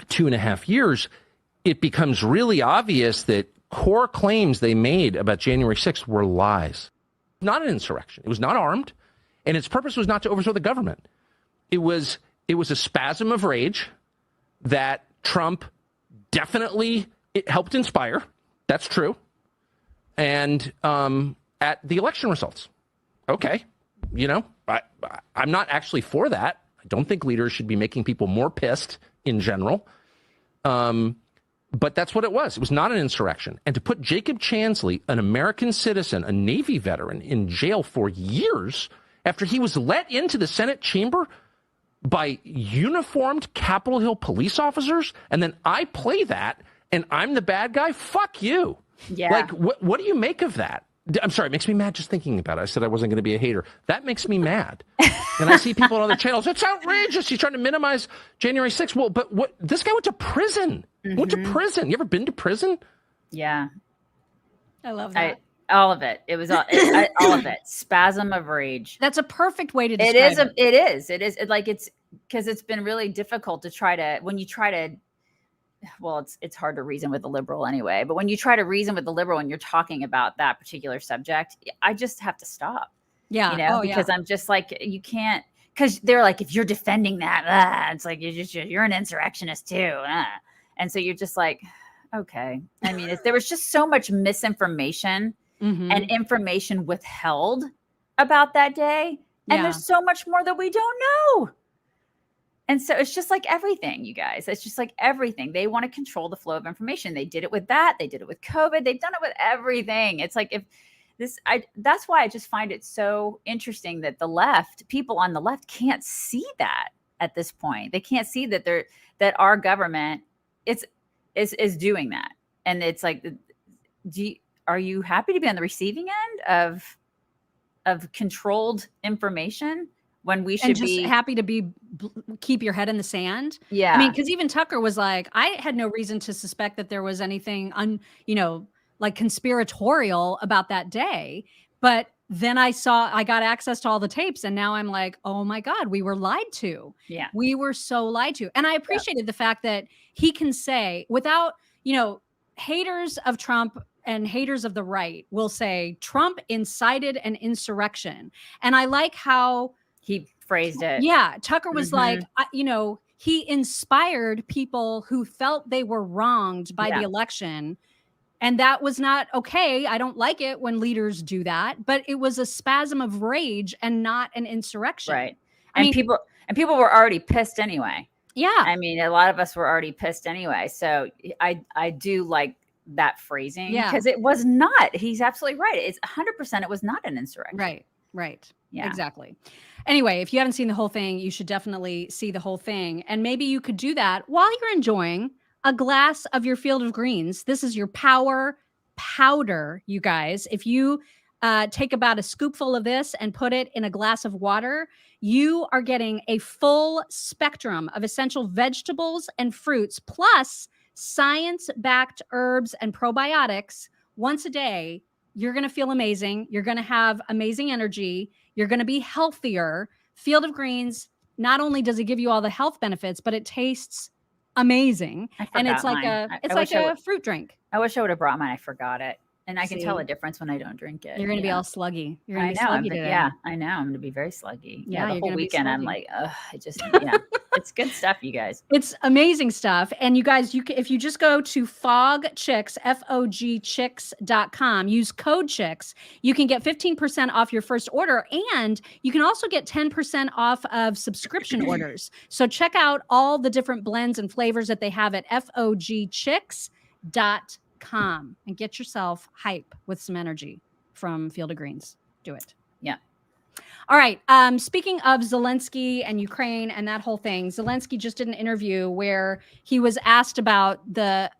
2.5 years, it becomes really obvious that core claims they made about January 6th were lies. Not an insurrection. It was not armed, and its purpose was not to overthrow the government. It was a spasm of rage that Trump definitely helped inspire. That's true. And at the election results. Okay. You know, I'm not actually for that. I don't think leaders should be making people more pissed in general. But that's what it was. It was not an insurrection. And to put Jacob Chansley, an American citizen, a Navy veteran, in jail for years after he was let into the Senate chamber by uniformed Capitol Hill police officers, and then I play that and I'm the bad guy? Fuck you. Yeah. Like, what do you make of that? I'm sorry, it makes me mad just thinking about it. I said I wasn't going to be a hater. That makes me mad. And I see people on other channels, it's outrageous. He's trying to minimize January 6th. Well, but what? This guy went to prison. Went to prison. You ever been to prison? Yeah. I love that. All of it. It was all of it. Spasm of rage. That's a perfect way to describe it. It is. It's because it's been really difficult to try to, when you try to, well, it's hard to reason with the liberal anyway, but when you try to reason with the liberal and you're talking about that particular subject, I just have to stop. Yeah. You know, because I'm just like, you can't, because they're like, if you're defending that, it's like, you're an insurrectionist too. And so you're just like, okay. I mean, there was just so much misinformation and information withheld about that day. And there's so much more that we don't know. And so it's just like everything, you guys. It's just like everything. They want to control the flow of information. They did it with that. They did it with COVID. They've done it with everything. It's like that's why I just find it so interesting that people on the left can't see that at this point. They can't see that our government is doing that. And it's like, are you happy to be on the receiving end of controlled information? When we should be happy to keep your head in the sand. Yeah. I mean, because even Tucker was like, I had no reason to suspect that there was anything like conspiratorial about that day. But then I got access to all the tapes, and now I'm like, oh my God, we were lied to. Yeah. We were so lied to. And I appreciated the fact that he can say, without, haters of Trump and haters of the right will say Trump incited an insurrection. And I like how he phrased it. Yeah. Tucker was like, he inspired people who felt they were wronged by the election. And that was not okay. I don't like it when leaders do that, but it was a spasm of rage and not an insurrection. Right. And people were already pissed anyway. Yeah. I mean, a lot of us were already pissed anyway. So I do like that phrasing because it was not. He's absolutely right. It's 100%. It was not an insurrection. Right. Yeah. Exactly. Anyway, if you haven't seen the whole thing, you should definitely see the whole thing. And maybe you could do that while you're enjoying a glass of your Field of Greens. This is your power powder, you guys. If you take about a scoopful of this and put it in a glass of water, you are getting a full spectrum of essential vegetables and fruits, plus science-backed herbs and probiotics once a day. You're going to feel amazing. You're going to have amazing energy. You're going to be healthier. Field of Greens, not only does it give you all the health benefits, but it tastes amazing. And it's like a fruit drink. I wish I would have brought mine. I forgot it. And I can tell a difference when I don't drink it. You're going to be all sluggy. You're going to be I know, sluggy today. Yeah, I know. I'm going to be very sluggy. Yeah, the whole weekend I'm like, ugh, it's good stuff, you guys. It's amazing stuff. And you guys, if you just go to FOGCHICKS, FOGCHICKS.com, use code CHICKS, you can get 15% off your first order. And you can also get 10% off of subscription orders. So check out all the different blends and flavors that they have at FOGCHICKS.com and get yourself hype with some energy from Field of Greens. Do it. Yeah. All right. Speaking of Zelensky and Ukraine and that whole thing, Zelensky just did an interview where he was asked about the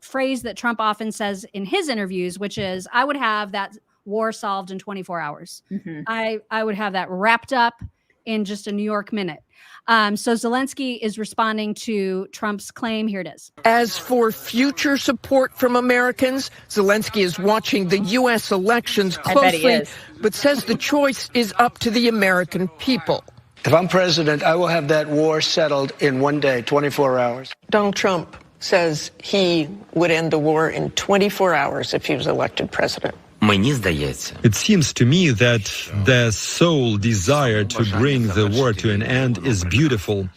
phrase that Trump often says in his interviews, which is, I would have that war solved in 24 hours. Mm-hmm. I would have that wrapped up in just a New York minute. So Zelensky is responding to Trump's claim. Here it is. As for future support from Americans, Zelensky is watching the U.S. elections closely, but says the choice is up to the American people. If I'm president, I will have that war settled in one day, 24 hours. Donald Trump says he would end the war in 24 hours if he was elected president. It seems to me that the sole desire to bring the war to an end is beautiful,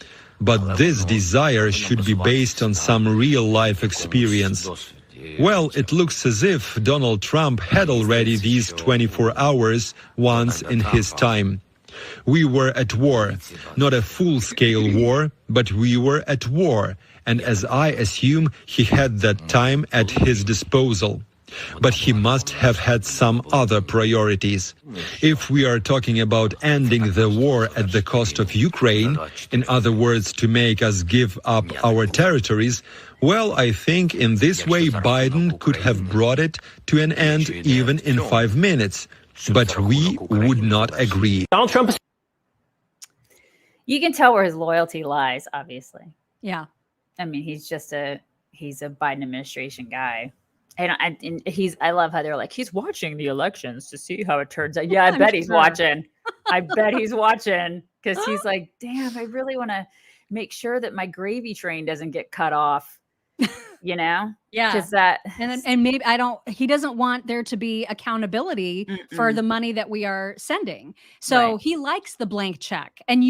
but this desire should be based on some real-life experience. Well, it looks as if Donald Trump had already these 24 hours once in his time. We were at war, not a full-scale war, but we were at war, and as I assume, he had that time at his disposal. But he must have had some other priorities. If we are talking about ending the war at the cost of Ukraine, in other words, to make us give up our territories, well, I think in this way Biden could have brought it to an end even in 5 minutes. But we would not agree. Donald Trump. You can tell where his loyalty lies, obviously. Yeah. I mean, he's a Biden administration guy. And I love how they're like, he's watching the elections to see how it turns out. Yeah, I bet he's watching. I bet he's watching because he's like, damn, I really want to make sure that my gravy train doesn't get cut off. You know? Yeah. Because that and maybe he doesn't want there to be accountability for the money that we are sending. So he likes the blank check. And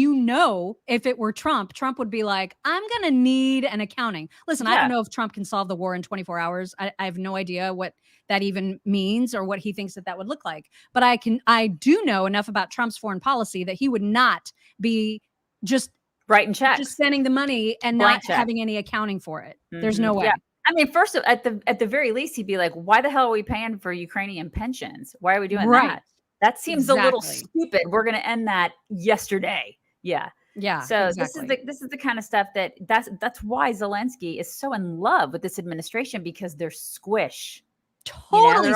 if it were Trump would be like, I'm going to need an accounting. Listen, I don't know if Trump can solve the war in 24 hours. I have no idea what that even means or what he thinks that would look like. But I do know enough about Trump's foreign policy that he would not be just writing checks, just sending the money and blank not check. having any accounting for it. There's no way. Yeah. I mean, first, at the very least, he'd be like, why the hell are we paying for Ukrainian pensions? Why are we doing that? That seems a little stupid. We're going to end that yesterday. Yeah. Yeah. So this is the kind of stuff that's why Zelensky is so in love with this administration, because they're squish. Totally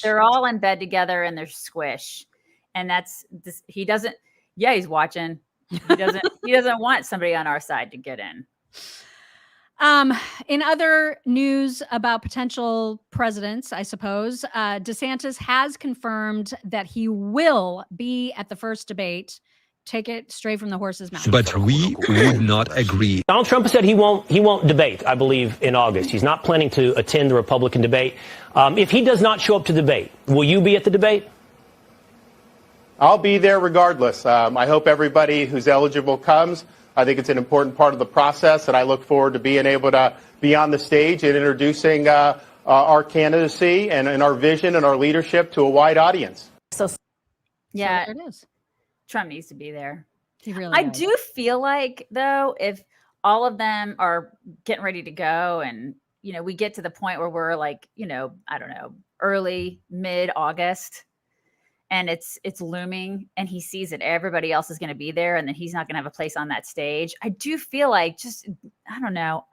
they're all in bed together and they're squish. And that's this. He's watching. He doesn't want somebody on our side to get in. In other news about potential presidents, I suppose, DeSantis has confirmed that he will be at the first debate. Take it straight from the horse's mouth. But we would not agree. Donald Trump said he won't debate, I believe, in August. He's not planning to attend the Republican debate. If he does not show up to debate, will you be at the debate? I'll be there regardless. I hope everybody who's eligible comes. I think it's an important part of the process, and I look forward to being able to be on the stage and introducing our candidacy and our vision and our leadership to a wide audience. Yeah, so there it is. Trump needs to be there. He really I does. do feel like, though, if all of them are getting ready to go and, we get to the point where we're like, I don't know, early, mid-August, and it's looming, and he sees that everybody else is going to be there and then he's not going to have a place on that stage. I do feel like I don't know,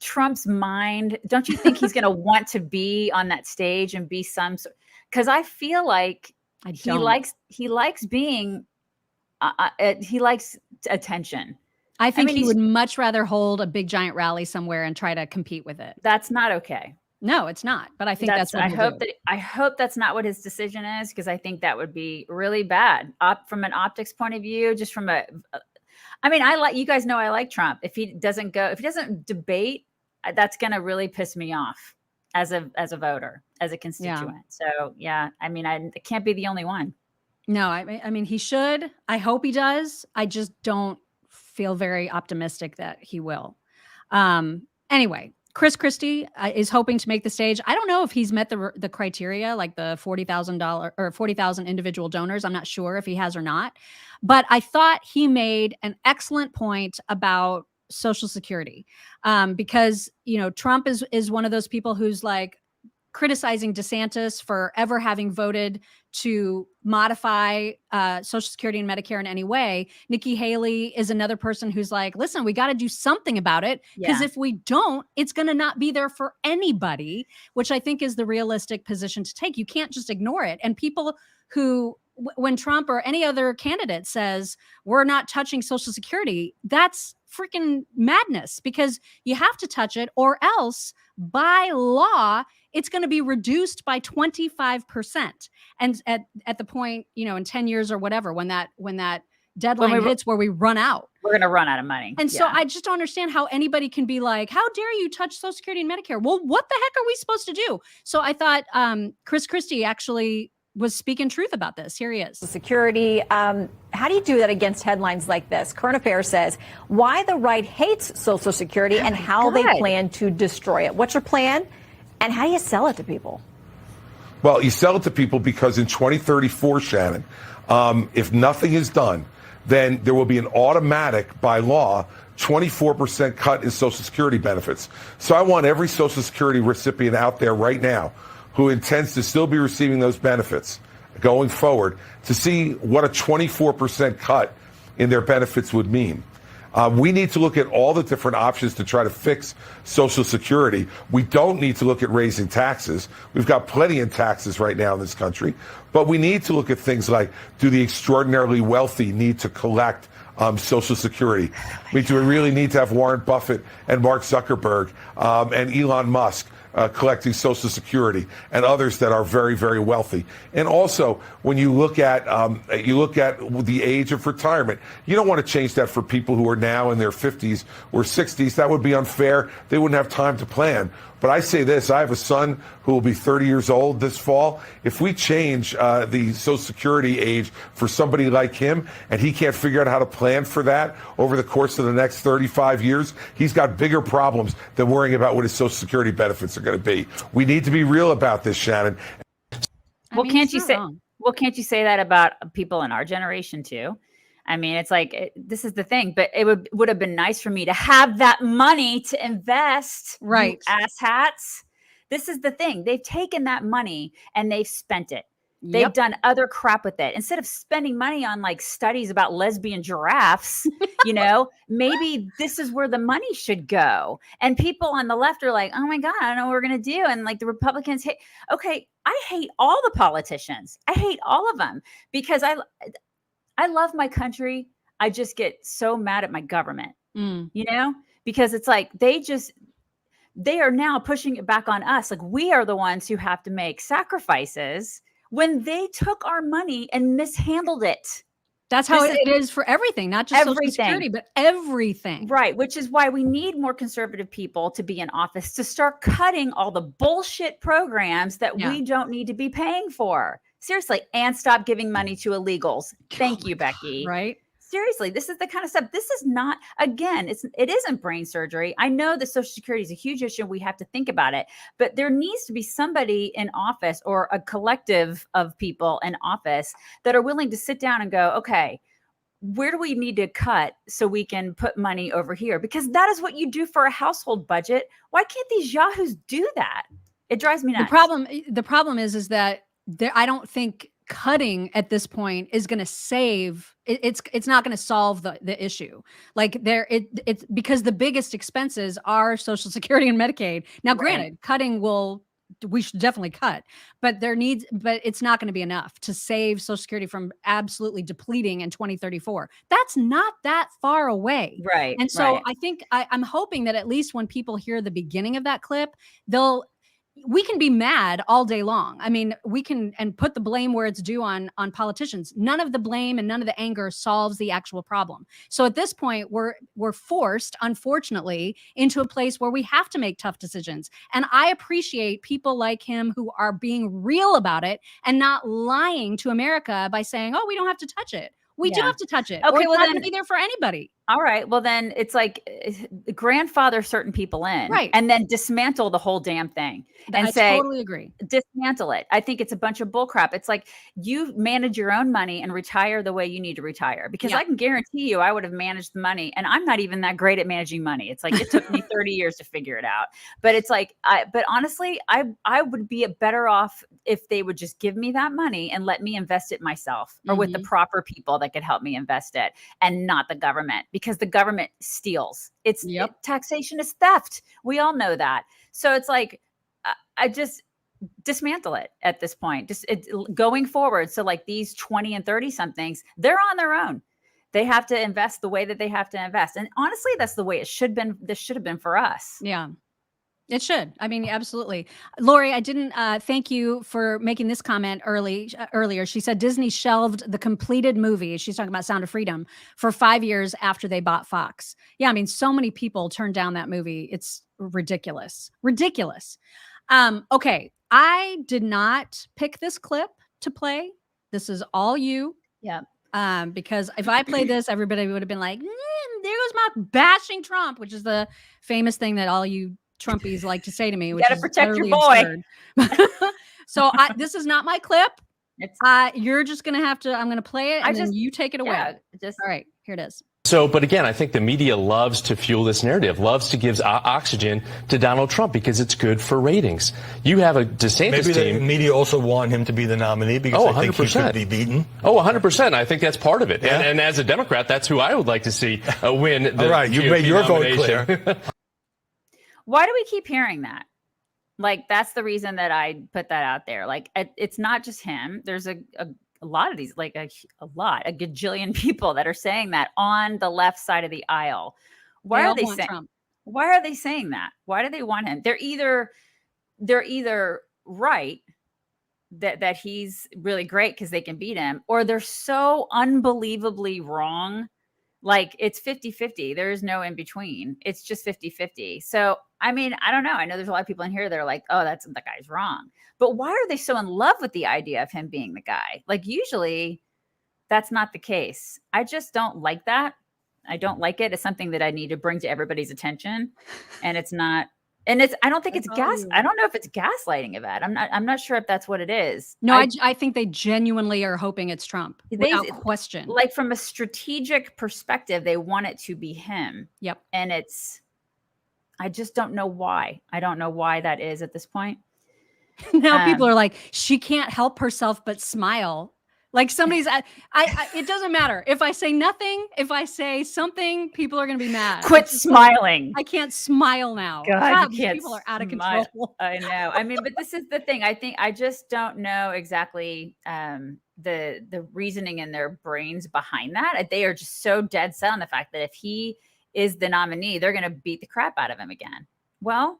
Trump's mind. Don't you think he's going to want to be on that stage and be because I feel like he likes being, he likes attention. I think he would much rather hold a big giant rally somewhere and try to compete with it. That's not okay. No, it's not. But I think that's what I hope that's not what his decision is, because I think that would be really bad from an optics point of view. Just from you guys know I like Trump. If he doesn't debate, that's going to really piss me off as a voter, as a constituent. Yeah. So yeah, it can't be the only one. No, I mean he should. I hope he does. I just don't feel very optimistic that he will. Anyway, Chris Christie is hoping to make the stage. I don't know if he's met the criteria, like the $40,000 or 40,000 individual donors. I'm not sure if he has or not, but I thought he made an excellent point about Social Security, because Trump is one of those people who's like criticizing DeSantis for ever having voted to modify Social Security and Medicare in any way. Nikki Haley is another person who's like, listen, we got to do something about it, because if we don't, it's going to not be there for anybody, which I think is the realistic position to take. You can't just ignore it. And people who, when Trump or any other candidate says, we're not touching Social Security, that's freaking madness, because you have to touch it, or else by law, it's going to be reduced by 25%. And at the point, in 10 years or whatever, when that deadline hits where we run out, we're going to run out of money. And so I just don't understand how anybody can be like, how dare you touch Social Security and Medicare? Well, what the heck are we supposed to do? So I thought Chris Christie actually was speaking truth about this. Here he is. Security. How do you do that against headlines like this? Current Affairs says why the right hates Social Security and how they plan to destroy it. What's your plan? And how do you sell it to people? Well, you sell it to people because in 2034, Shannon, if nothing is done, then there will be an automatic, by law, 24% cut in Social Security benefits. So I want every Social Security recipient out there right now who intends to still be receiving those benefits going forward to see what a 24% cut in their benefits would mean. We need to look at all the different options to try to fix Social Security. We don't need to look at raising taxes. We've got plenty in taxes right now in this country. But we need to look at things like, do the extraordinarily wealthy need to collect Social Security? Do we really need to have Warren Buffett and Mark Zuckerberg and Elon Musk collecting Social Security, and others that are very, very wealthy? And also, when you look at the age of retirement, you don't want to change that for people who are now in their 50s or 60s. That would be unfair. They wouldn't have time to plan. But I say this, I have a son who will be 30 years old this fall. If we change the Social Security age for somebody like him, and he can't figure out how to plan for that over the course of the next 35 years, he's got bigger problems than worrying about what his Social Security benefits are going to be. We need to be real about this, Shannon. Well, can't you say that about people in our generation too? I mean, it's like, this is the thing, but it would have been nice for me to have that money to invest. Right. Asshats. This is the thing. They've taken that money and they've spent it. They've done other crap with it. Instead of spending money on like studies about lesbian giraffes, maybe this is where the money should go. And people on the left are like, oh my God, I don't know what we're going to do. And like the Republicans hate, I hate all the politicians. I hate all of them because I love my country. I just get so mad at my government, because it's like they are now pushing it back on us. Like we are the ones who have to make sacrifices when they took our money and mishandled it. That's how it is for everything, not just Social Security, but everything. Right, which is why we need more conservative people to be in office to start cutting all the bullshit programs that we don't need to be paying for. Seriously, and stop giving money to illegals. Thank you, Becky. Right? Seriously, this is the kind of stuff. This is not, again, it isn't brain surgery. I know that Social Security is a huge issue. We have to think about it, but there needs to be somebody in office or a collective of people in office that are willing to sit down and go, okay, where do we need to cut so we can put money over here? Because that is what you do for a household budget. Why can't these yahoos do that? It drives me nuts. The problem is that I don't think cutting at this point is going to save it's not going to solve the issue. Like it's because the biggest expenses are Social Security and Medicaid. Now, granted, cutting we should definitely cut, but it's not going to be enough to save Social Security from absolutely depleting in 2034. That's not that far away. Right. And so I think I'm hoping that at least when people hear the beginning of that clip, we can be mad all day long. I mean, we can and put the blame where it's due on politicians. None of the blame and none of the anger solves the actual problem. So at this point, we're forced, unfortunately, into a place where we have to make tough decisions. And I appreciate people like him who are being real about it and not lying to America by saying, "Oh, we don't have to touch it." We do have to touch it. Okay, or it's not going to be there for anybody. All right. Well, then it's like grandfather certain people in, right, and then dismantle the whole damn thing and I totally agree. Dismantle it. I think it's a bunch of bullcrap. It's like you manage your own money and retire the way you need to retire. Because I can guarantee you, I would have managed the money, and I'm not even that great at managing money. It's like it took me 30 years to figure it out. But it's like, but honestly, I would be better off if they would just give me that money and let me invest it myself, or with the proper people that could help me invest it, and not the government. Because the government steals. Taxation is theft. We all know that. So it's like, I just dismantle it at this point, going forward. So like these 20 and 30 somethings, they're on their own. They have to invest the way that they have to invest. And honestly, that's the way it should have been. This should have been for us. Yeah. It should. I mean, absolutely. Lori, I didn't thank you for making this comment earlier. She said Disney shelved the completed movie. She's talking about Sound of Freedom for 5 years after they bought Fox. Yeah, I mean, so many people turned down that movie. It's ridiculous. Ridiculous. Okay, I did not pick this clip to play. This is all you. Yeah. Because if I played this, everybody would have been like, there goes Mark bashing Trump, which is the famous thing that all you Trumpies like to say to me, which gotta is protect your boy. So this is not my clip. You're just gonna have to. I'm gonna play it, and then you take it away. All right, here it is. So, but again, I think the media loves to fuel this narrative, loves to give oxygen to Donald Trump because it's good for ratings. You have a DeSantis Maybe team. The media also want him to be the nominee because they think he should be beaten. Oh, 100%. I think that's part of it. Yeah. And as a Democrat, that's who I would like to see win the All right, you made your vote clear. Why do we keep hearing that? Like, that's the reason that I put that out there. Like, it's not just him. There's a lot of these, like a gajillion people that are saying that on the left side of the aisle. Why are they saying that? Why do they want him? They're either right that he's really great because they can beat him, or they're so unbelievably wrong. Like, it's 50-50. There is no in between. It's just 50-50. So, I mean, I don't know. I know there's a lot of people in here that are like, oh, the guy's wrong. But why are they so in love with the idea of him being the guy? Like, usually that's not the case. I just don't like that. I don't like it. It's something that I need to bring to everybody's attention. And it's not. And I don't think it's gas. I don't know if it's gaslighting of that. I'm not sure if that's what it is. No, I think they genuinely are hoping it's Trump without question. Like, from a strategic perspective, they want it to be him. Yep. And I just don't know why. I don't know why that is at this point. Now people are like, she can't help herself but smile. Like, somebody's, it doesn't matter. If I say nothing, if I say something, people are going to be mad. Quit smiling. I can't smile now. God, people are out of control. I know. I mean, but this is the thing. I just don't know exactly the reasoning in their brains behind that. They are just so dead set on the fact that if he is the nominee, they're going to beat the crap out of him again. Well,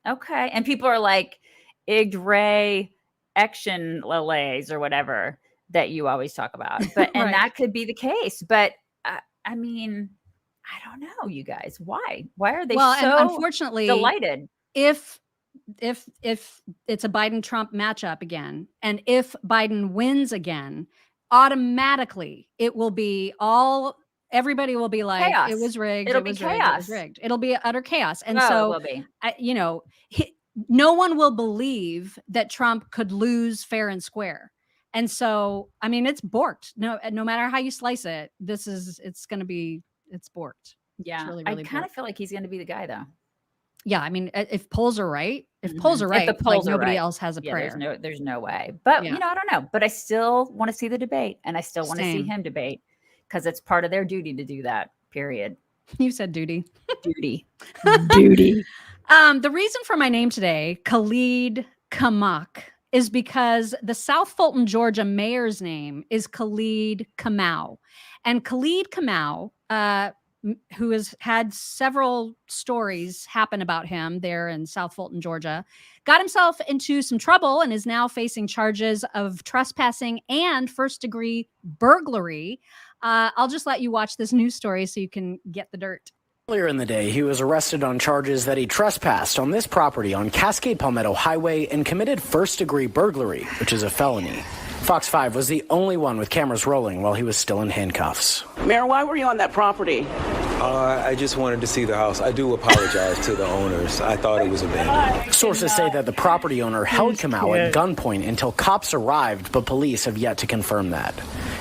okay. And people are like, Ig Ray action lalays or whatever that you always talk about. But and that could be the case. But I mean, I don't know, you guys. Why are they so and unfortunately delighted? If if it's a Biden-Trump matchup again, and if Biden wins again, automatically it will be everybody will be like, chaos. it was rigged. It'll It be was chaos. rigged. It was rigged. It'll be utter chaos. And It so, will be. no one will believe that Trump could lose fair and square. And so, I mean, it's borked. No matter how you slice it, it's borked. Yeah. It's really, I really kind borked. of feel like he's going to be the guy, though. Yeah, I mean, if polls are right, If the polls like are nobody right. else has a prayer. There's no way. But Yeah. I don't know. But I still want to see the debate, and I still want to see Same. him debate because it's part of their duty to do that. Period. You said duty. Duty. Duty. The reason for my name today, Khalid Kamak, is because the South Fulton, Georgia mayor's name is Khalid Kamau. And Khalid Kamau, who has had several stories happen about him there in South Fulton, Georgia, got himself into some trouble and is now facing charges of trespassing and first-degree burglary. I'll just let you watch this news story so you can get the dirt. Earlier in the day, he was arrested on charges that he trespassed on this property on Cascade Palmetto Highway and committed first-degree burglary, which is a felony. Fox 5 was the only one with cameras rolling while he was still in handcuffs. Mayor, why were you on that property? I just wanted to see the house. I do apologize to the owners. I thought it was abandoned. Sources say that the property owner held Kamau at gunpoint until cops arrived, but police have yet to confirm that.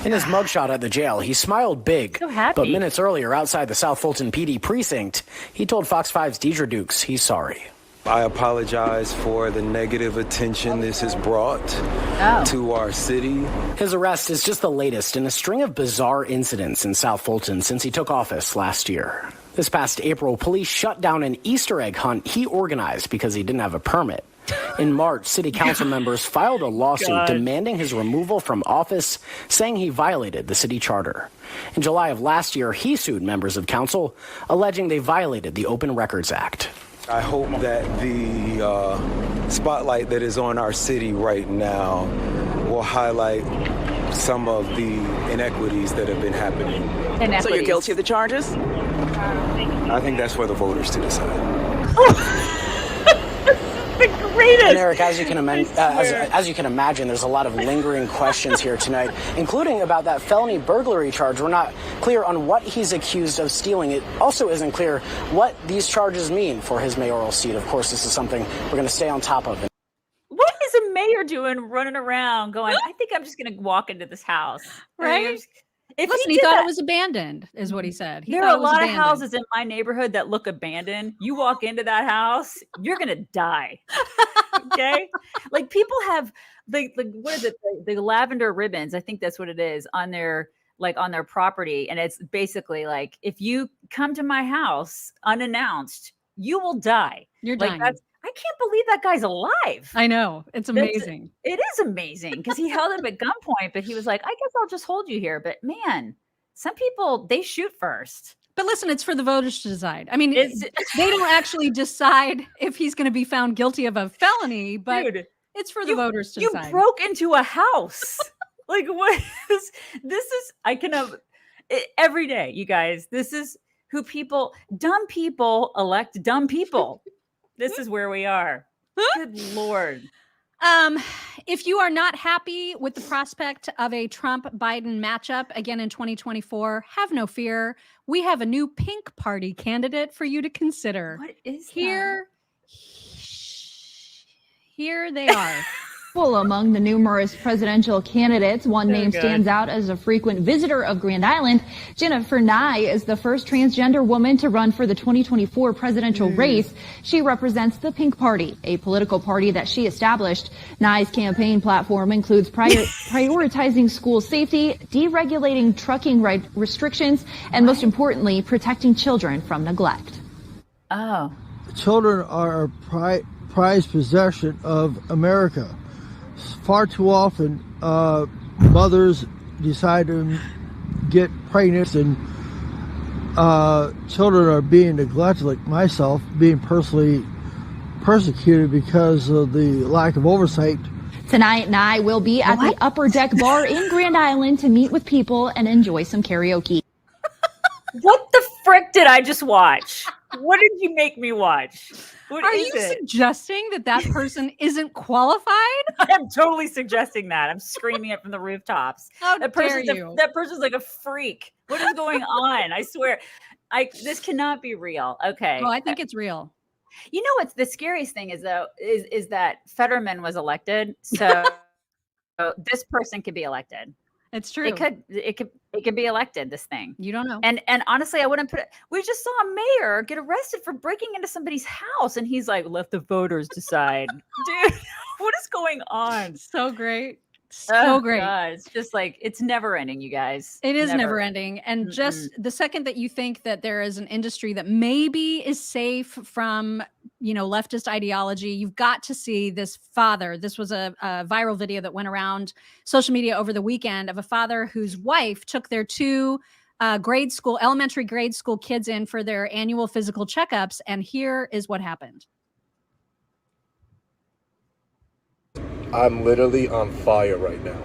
In his mugshot at the jail, he smiled big. So happy. But minutes earlier, outside the South Fulton PD precinct, he told Fox 5's Deidre Dukes he's sorry. I apologize for the negative attention this has brought to our city. His arrest is just the latest in a string of bizarre incidents in South Fulton since he took office last year. This past April, police shut down an Easter egg hunt he organized because he didn't have a permit. In March, city council members filed a lawsuit demanding his removal from office, saying he violated the city charter. In July of last year, he sued members of council, alleging they violated the Open Records Act. I hope that the spotlight that is on our city right now will highlight some of the inequities that have been happening. So you're guilty of the charges? I think that's for the voters to decide. The greatest. And Eric, as you can imagine, there's a lot of lingering questions here tonight, including about that felony burglary charge. We're not clear on what he's accused of stealing. It also isn't clear what these charges mean for his mayoral seat. Of course, this is something we're going to stay on top of. What is a mayor doing running around going, I think I'm just going to walk into this house. Right? If he thought it was abandoned, is what he said. There are a lot of houses in my neighborhood that look abandoned. You walk into that house, you're going to die. Okay? Like people have what is it? The lavender ribbons. I think that's what it is on their property. And it's basically like, if you come to my house unannounced, you will die. You're dying. I can't believe that guy's alive. I know. It's amazing. It is amazing because he held him at gunpoint, but he was like, I guess I'll just hold you here. But man, some people, they shoot first. But listen, it's for the voters to decide. I mean, they don't actually decide if he's going to be found guilty of a felony, but it's for the voters to decide. You broke into a house. Like what is this? Every day, you guys, this is who dumb people elect dumb people. This is where we are. Good Lord. If you are not happy with the prospect of a Trump-Biden matchup again in 2024, have no fear. We have a new Pink Party candidate for you to consider. What is here? Here they are. Among the numerous presidential candidates, one name stands out as a frequent visitor of Grand Island. Jennifer Nye is the first transgender woman to run for the 2024 presidential race. She represents the Pink Party, a political party that she established. Nye's campaign platform includes prioritizing school safety, deregulating trucking restrictions, and most importantly, protecting children from neglect. Oh. Children are a prized possession of America. Far too often, mothers decide to get pregnant and children are being neglected, like myself, being personally persecuted because of the lack of oversight. Tonight, Nye will be at the Upper Deck Bar in Grand Island to meet with people and enjoy some karaoke. What the frick did I just watch? What did you make me watch? What Are is you it? suggesting that person isn't qualified? I'm totally suggesting that. I'm screaming it from the rooftops. How That dare person's you? that person's like a freak. What is going on? I swear. This cannot be real. Okay. Oh, I think it's real. You know what's the scariest thing is though is that Fetterman was elected. So this person could be elected. It's true. It could be elected, this thing. You don't know. And honestly, I wouldn't put it. We just saw a mayor get arrested for breaking into somebody's house, and he's like, let the voters decide. Dude, what is going on? So great. So great. God, it's just like, it's never ending, you guys. It is never ending. And just the second that you think that there is an industry that maybe is safe from, leftist ideology, you've got to see this father. This was a viral video that went around social media over the weekend of a father whose wife took their two elementary grade school kids in for their annual physical checkups. And here is what happened. I'm literally on fire right now.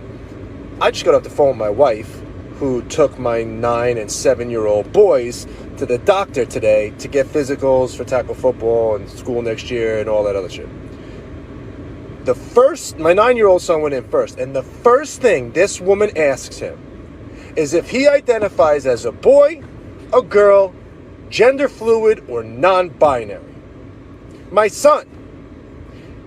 I just got off the phone with my wife, who took my 9 and 7-year-old boys to the doctor today to get physicals for tackle football and school next year and all that other shit. My 9-year-old son went in first, and the first thing this woman asks him is if he identifies as a boy, a girl, gender fluid, or non-binary. My son,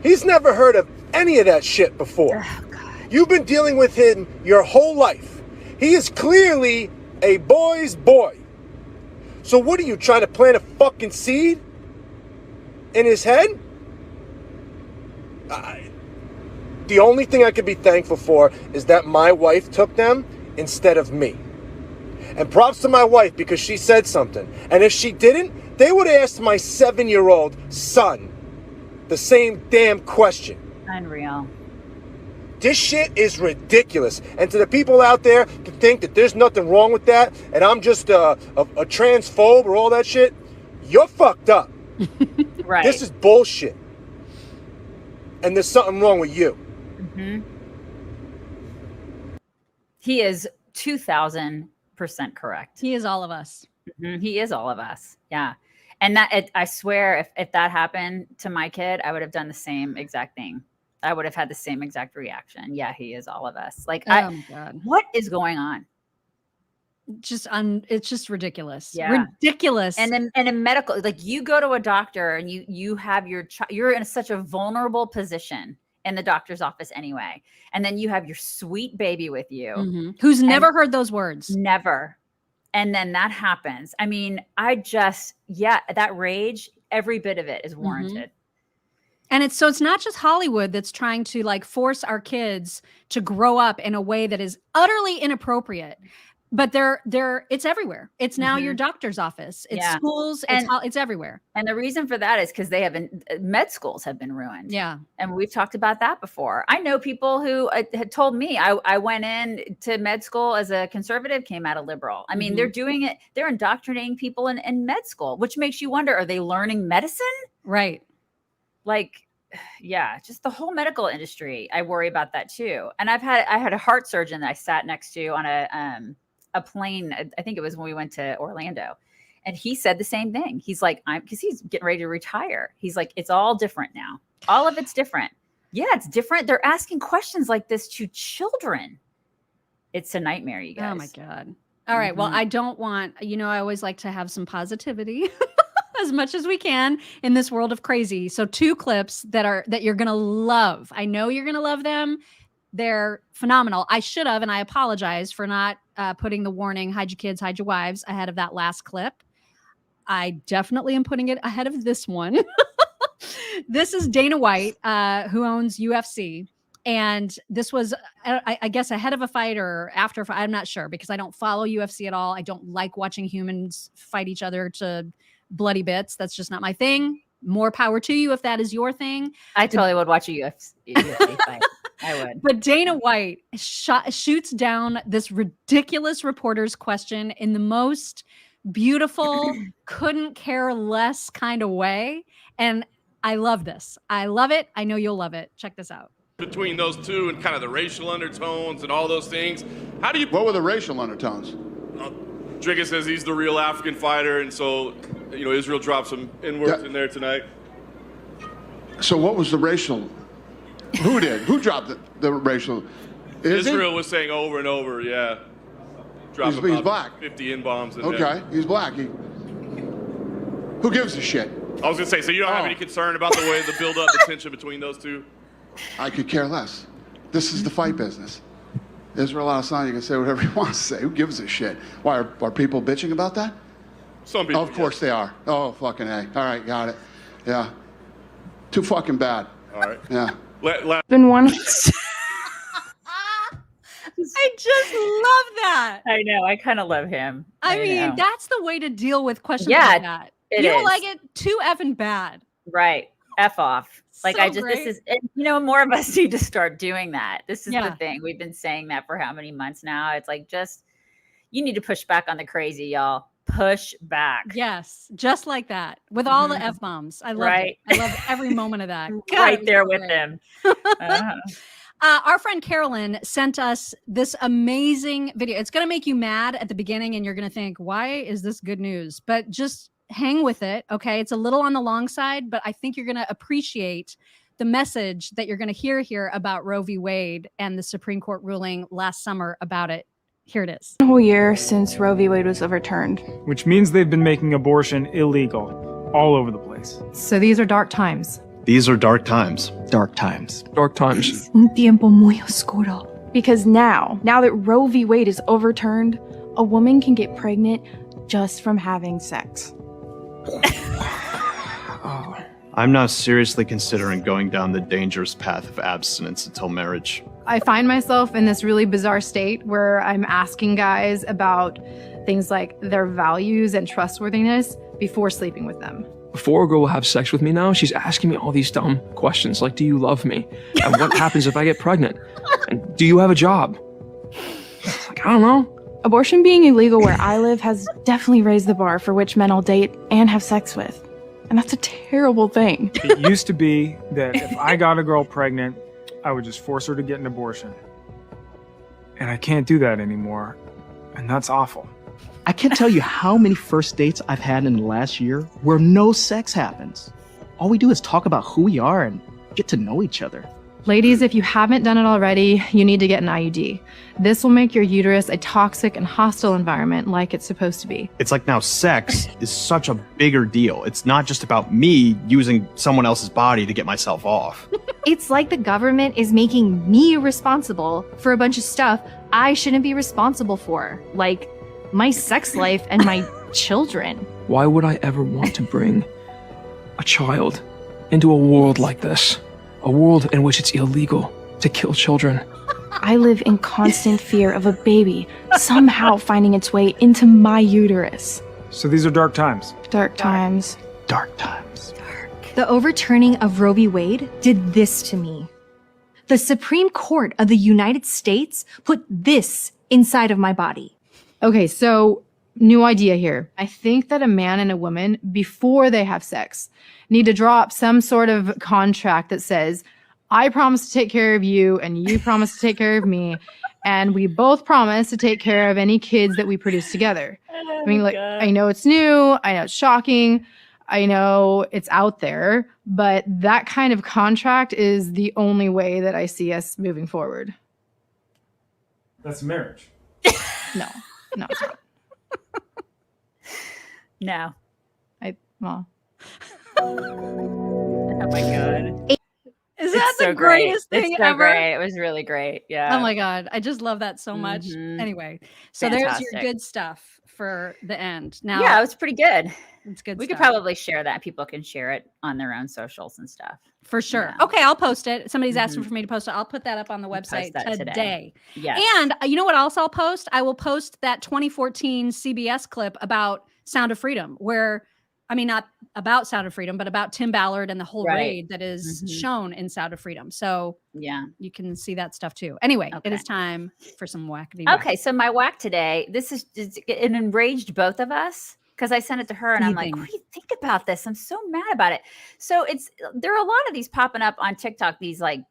he's never heard of any of that shit before. Oh, you've been dealing with him your whole life. He is clearly a boy's boy. So what are you, trying to plant a fucking seed in his head? The only thing I could be thankful for is that my wife took them instead of me. And props to my wife because she said something. And if she didn't, they would have asked my 7-year-old son the same damn question. Unreal. This shit is ridiculous. And to the people out there that think that there's nothing wrong with that and I'm just a transphobe or all that shit, you're fucked up. Right. This is bullshit. And there's something wrong with you. Mm-hmm. He is 2,000% correct. He is all of us. Mm-hmm. He is all of us. Yeah. And I swear, if that happened to my kid, I would have done the same exact thing. I would have had the same exact reaction. Yeah, he is all of us. Like, my God. What is going on? It's just ridiculous. Yeah. Ridiculous. And in medical, like you go to a doctor and you have you're in such a vulnerable position in the doctor's office anyway. And then you have your sweet baby with you. Who's never heard those words. Never. And then that happens. I mean, that rage, every bit of it is warranted. And it's not just Hollywood that's trying to like force our kids to grow up in a way that is utterly inappropriate. But it's everywhere. It's now your doctor's office. It's schools. It's everywhere. And the reason for that is because med schools have been ruined. Yeah. And we've talked about that before. I know people who had told me I went in to med school as a conservative, came out a liberal. I mean, they're doing it. They're indoctrinating people in med school, which makes you wonder, are they learning medicine? Right. Like, yeah, just the whole medical industry. I worry about that too. And I had a heart surgeon that I sat next to on a plane. I think it was when we went to Orlando, and he said the same thing. He's like, because he's getting ready to retire. He's like, it's all different now. All of it's different. Yeah, it's different. They're asking questions like this to children. It's a nightmare, you guys. Oh my God. All right. Well, I don't want, I always like to have some positivity as much as we can in this world of crazy. So 2 clips that you're going to love. I know you're going to love them. They're phenomenal. I should have, and I apologize for not putting the warning, hide your kids, hide your wives, ahead of that last clip. I definitely am putting it ahead of this one. This is Dana White, who owns UFC. And this was, I guess, ahead of a fight or after a fight. I'm not sure because I don't follow UFC at all. I don't like watching humans fight each other to bloody bits. That's just not my thing. More power to you if that is your thing. I totally would watch a UFC fight. I would. But Dana White shoots down this ridiculous reporter's question in the most beautiful, couldn't care less kind of way. And I love this. I love it. I know you'll love it. Check this out. Between those two and kind of the racial undertones and all those things, how do you... What were the racial undertones? Driggett says he's the real African fighter, and so, Israel dropped some N-words in there tonight. So what was the racial? Who did? Who dropped the racial? Israel was saying over and over, yeah. Dropped He's black. 50 N-bombs in there. Okay, he's black. Who gives a shit? I was going to say, so you don't have any concern about the way the build-up, the tension between those two? I could care less. This is the fight business. Israel Adesanya can say whatever he wants to say. Who gives a shit? Why, are people bitching about that? Some people, of course they are. Oh, fucking A. All right, got it. Yeah. Too fucking bad. All right. Yeah. Been one. I just love that. I know. I kind of love him. I mean, that's the way to deal with questions Yeah, like that. it You don't is. like it? Too effing bad. Right. F off. Like, So this great. is, and, more of us need to start doing that. This is Yeah. the thing. We've been saying that for how many months now? It's like, you need to push back on the crazy, y'all. Push back. Yes, just like that, with all the F-bombs. I love it. I love every moment of that. God, Right it was there so with great. them. Our friend Carolyn sent us this amazing video. It's going to make you mad at the beginning, and you're going to think, why is this good news? But just hang with it, okay? It's a little on the long side, but I think you're going to appreciate the message that you're going to hear here about Roe v. Wade and the Supreme Court ruling last summer about it. Here it is. Whole year since Roe v. Wade was overturned. Which means they've been making abortion illegal all over the place. So these are dark times. These are dark times. Dark times. Dark times. Un tiempo muy oscuro. Because now that Roe v. Wade is overturned, a woman can get pregnant just from having sex. I'm now seriously considering going down the dangerous path of abstinence until marriage. I find myself in this really bizarre state where I'm asking guys about things like their values and trustworthiness before sleeping with them. Before a girl will have sex with me now, she's asking me all these dumb questions like, do you love me? And what happens if I get pregnant? And do you have a job? It's like, I don't know. Abortion being illegal where I live has definitely raised the bar for which men I'll date and have sex with. And that's a terrible thing. It used to be that if I got a girl pregnant, I would just force her to get an abortion. And I can't do that anymore. And that's awful. I can't tell you how many first dates I've had in the last year where no sex happens. All we do is talk about who we are and get to know each other. Ladies, if you haven't done it already, you need to get an IUD. This will make your uterus a toxic and hostile environment like it's supposed to be. It's like now sex is such a bigger deal. It's not just about me using someone else's body to get myself off. It's like the government is making me responsible for a bunch of stuff I shouldn't be responsible for, like my sex life and my children. Why would I ever want to bring a child into a world like this? A world in which it's illegal to kill children. I live in constant fear of a baby somehow finding its way into my uterus. So these are dark times. Dark times. Dark times. The overturning of Roe v. Wade did this to me. The Supreme Court of the United States put this inside of my body. Okay, so new idea here. I think that a man and a woman, before they have sex, need to draw up some sort of contract that says, I promise to take care of you and you promise to take care of me. And we both promise to take care of any kids that we produce together. I mean, like, I know it's new. I know it's shocking. I know it's out there, but that kind of contract is the only way that I see us moving forward. That's marriage. No, it's not. No. Well. Oh my God. Is that It's so the greatest great. thing It's so ever? Great. It was really great. Yeah. Oh my God. I just love that so much. Mhm. Anyway, so there's your Fantastic. good stuff for the end. Now, Yeah, it was pretty good. It's good We could stuff. probably share that. People can share it on their own socials and stuff. For sure. Yeah. Okay, I'll post it. Somebody's asking Mhm. for me to post it. I'll put that up on the Post website that today. Yes. And you know what else I'll post? I will post that 2014 CBS clip about Sound of Freedom, where, I mean, not about Sound of Freedom, but about Tim Ballard and the whole Right. raid that is Mhm. shown in Sound of Freedom. So Yeah. you can see that stuff too. Anyway, it Okay. is time for some wackety. Okay, so my whack today, it enraged both of us because I sent it to her and I'm like, Seething. what do you think about this? I'm so mad about it. So there are a lot of these popping up on TikTok, these like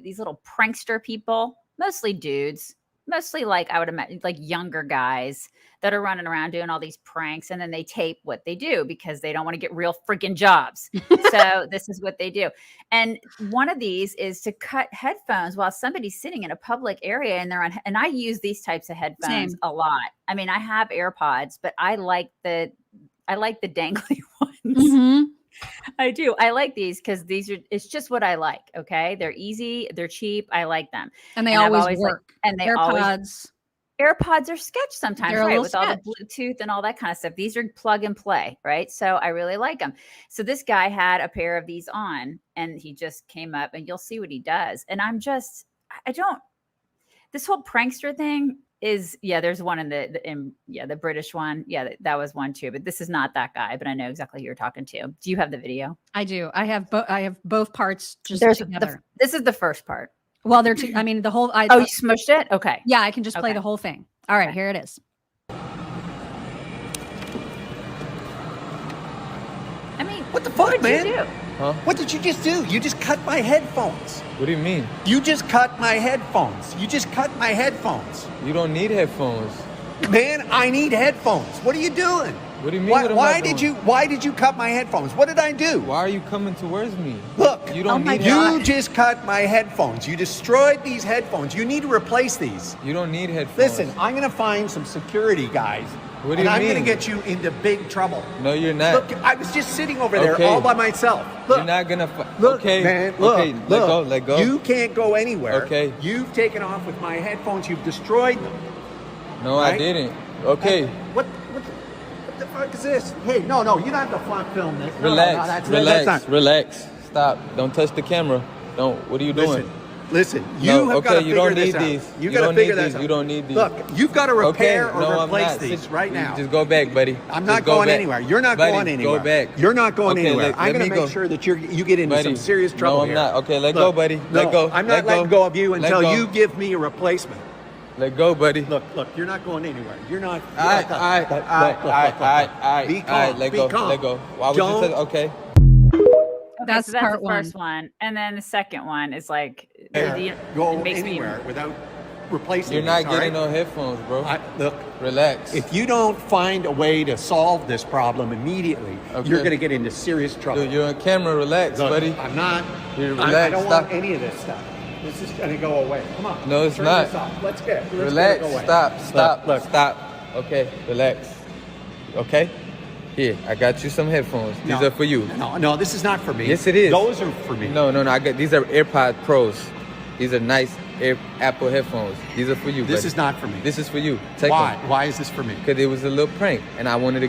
these little prankster people, mostly dudes, mostly like I would imagine like younger guys that are running around doing all these pranks, and then they tape what they do because they don't want to get real freaking jobs. So this is what they do. And one of these is to cut headphones while somebody's sitting in a public area and they're on, and I use these types of headphones Same. a lot. I mean, I have AirPods, but I like the dangly ones. Mm-hmm. I do. I like these because it's just what I like. Okay. They're easy. They're cheap. I like them. And they I've always work. And they AirPods. AirPods are sketch sometimes, They're a right? little With all the Bluetooth and all that kind of stuff. These are plug and play, right? So I really like them. So this guy had a pair of these on and he just came up and you'll see what he does. And this whole prankster thing is, there's one in the British one. Yeah, that was one too, but this is not that guy, but I know exactly who you're talking to. Do you have the video? I do. I have both parts just together. This is the first part. Well, they're I mean, the whole. You smushed it? Okay. Yeah, I can just play the whole thing. All right, here it is. I mean, what the fuck, man? Huh? What did you just do? You just cut my headphones. What do you mean? You just cut my headphones. You just cut my headphones. You don't need headphones. Man, I need headphones. What are you doing? What do you mean? Why did you cut my headphones? What did I do? Why are you coming towards me? Look, you don't need. You just cut my headphones. You destroyed these headphones. You need to replace these. You don't need headphones. Listen, I'm gonna find some security guys. What do you mean? I'm gonna get you into big trouble. No, you're not. Look, I was just sitting over there all by myself. Look, you're not gonna. Look, okay, man. Look, okay, look. let go. You can't go anywhere. Okay. You've taken off with my headphones. You've destroyed them. No, right? I didn't. Okay. What the fuck is this? Hey, no, you don't have to film this. Relax, relax. Stop. Don't touch the camera. Don't. What are you doing? Listen, you have got to figure this out. You got to figure this out. You don't need these. Look, you've got to repair or replace these right now. Just go back, buddy. I'm not going anywhere. You're not going anywhere. Go back. You're not going anywhere. I'm going to make sure that you get into some serious trouble here. No, I'm not. Okay, let go, buddy. Let go. I'm not letting go of you until you give me a replacement. Let go, buddy. Look, you're not going anywhere. You're not. All right. Be calm. Let go. Why would you say okay? That's the part first one. And then the second one is like, go anywhere without replacing. You're not getting no headphones, bro. Look, relax. If you don't find a way to solve this problem immediately, you're going to get into serious trouble. Dude, you're on camera. Relax, buddy. I'm not. Relax. I don't want any of this stuff. This is going to go away. Come on. No, it's not. Let's get it. Relax. Go away. Stop. Look. Stop. Okay. Relax. Okay. Here, I got you some headphones. These are for you. No, this is not for me. Yes, it is. Those are for me. No. I got these are AirPod Pros. These are nice Apple headphones. These are for you. This buddy. is not for me. This is for you. Why? Why is this for me? Because it was a little prank, and I wanted to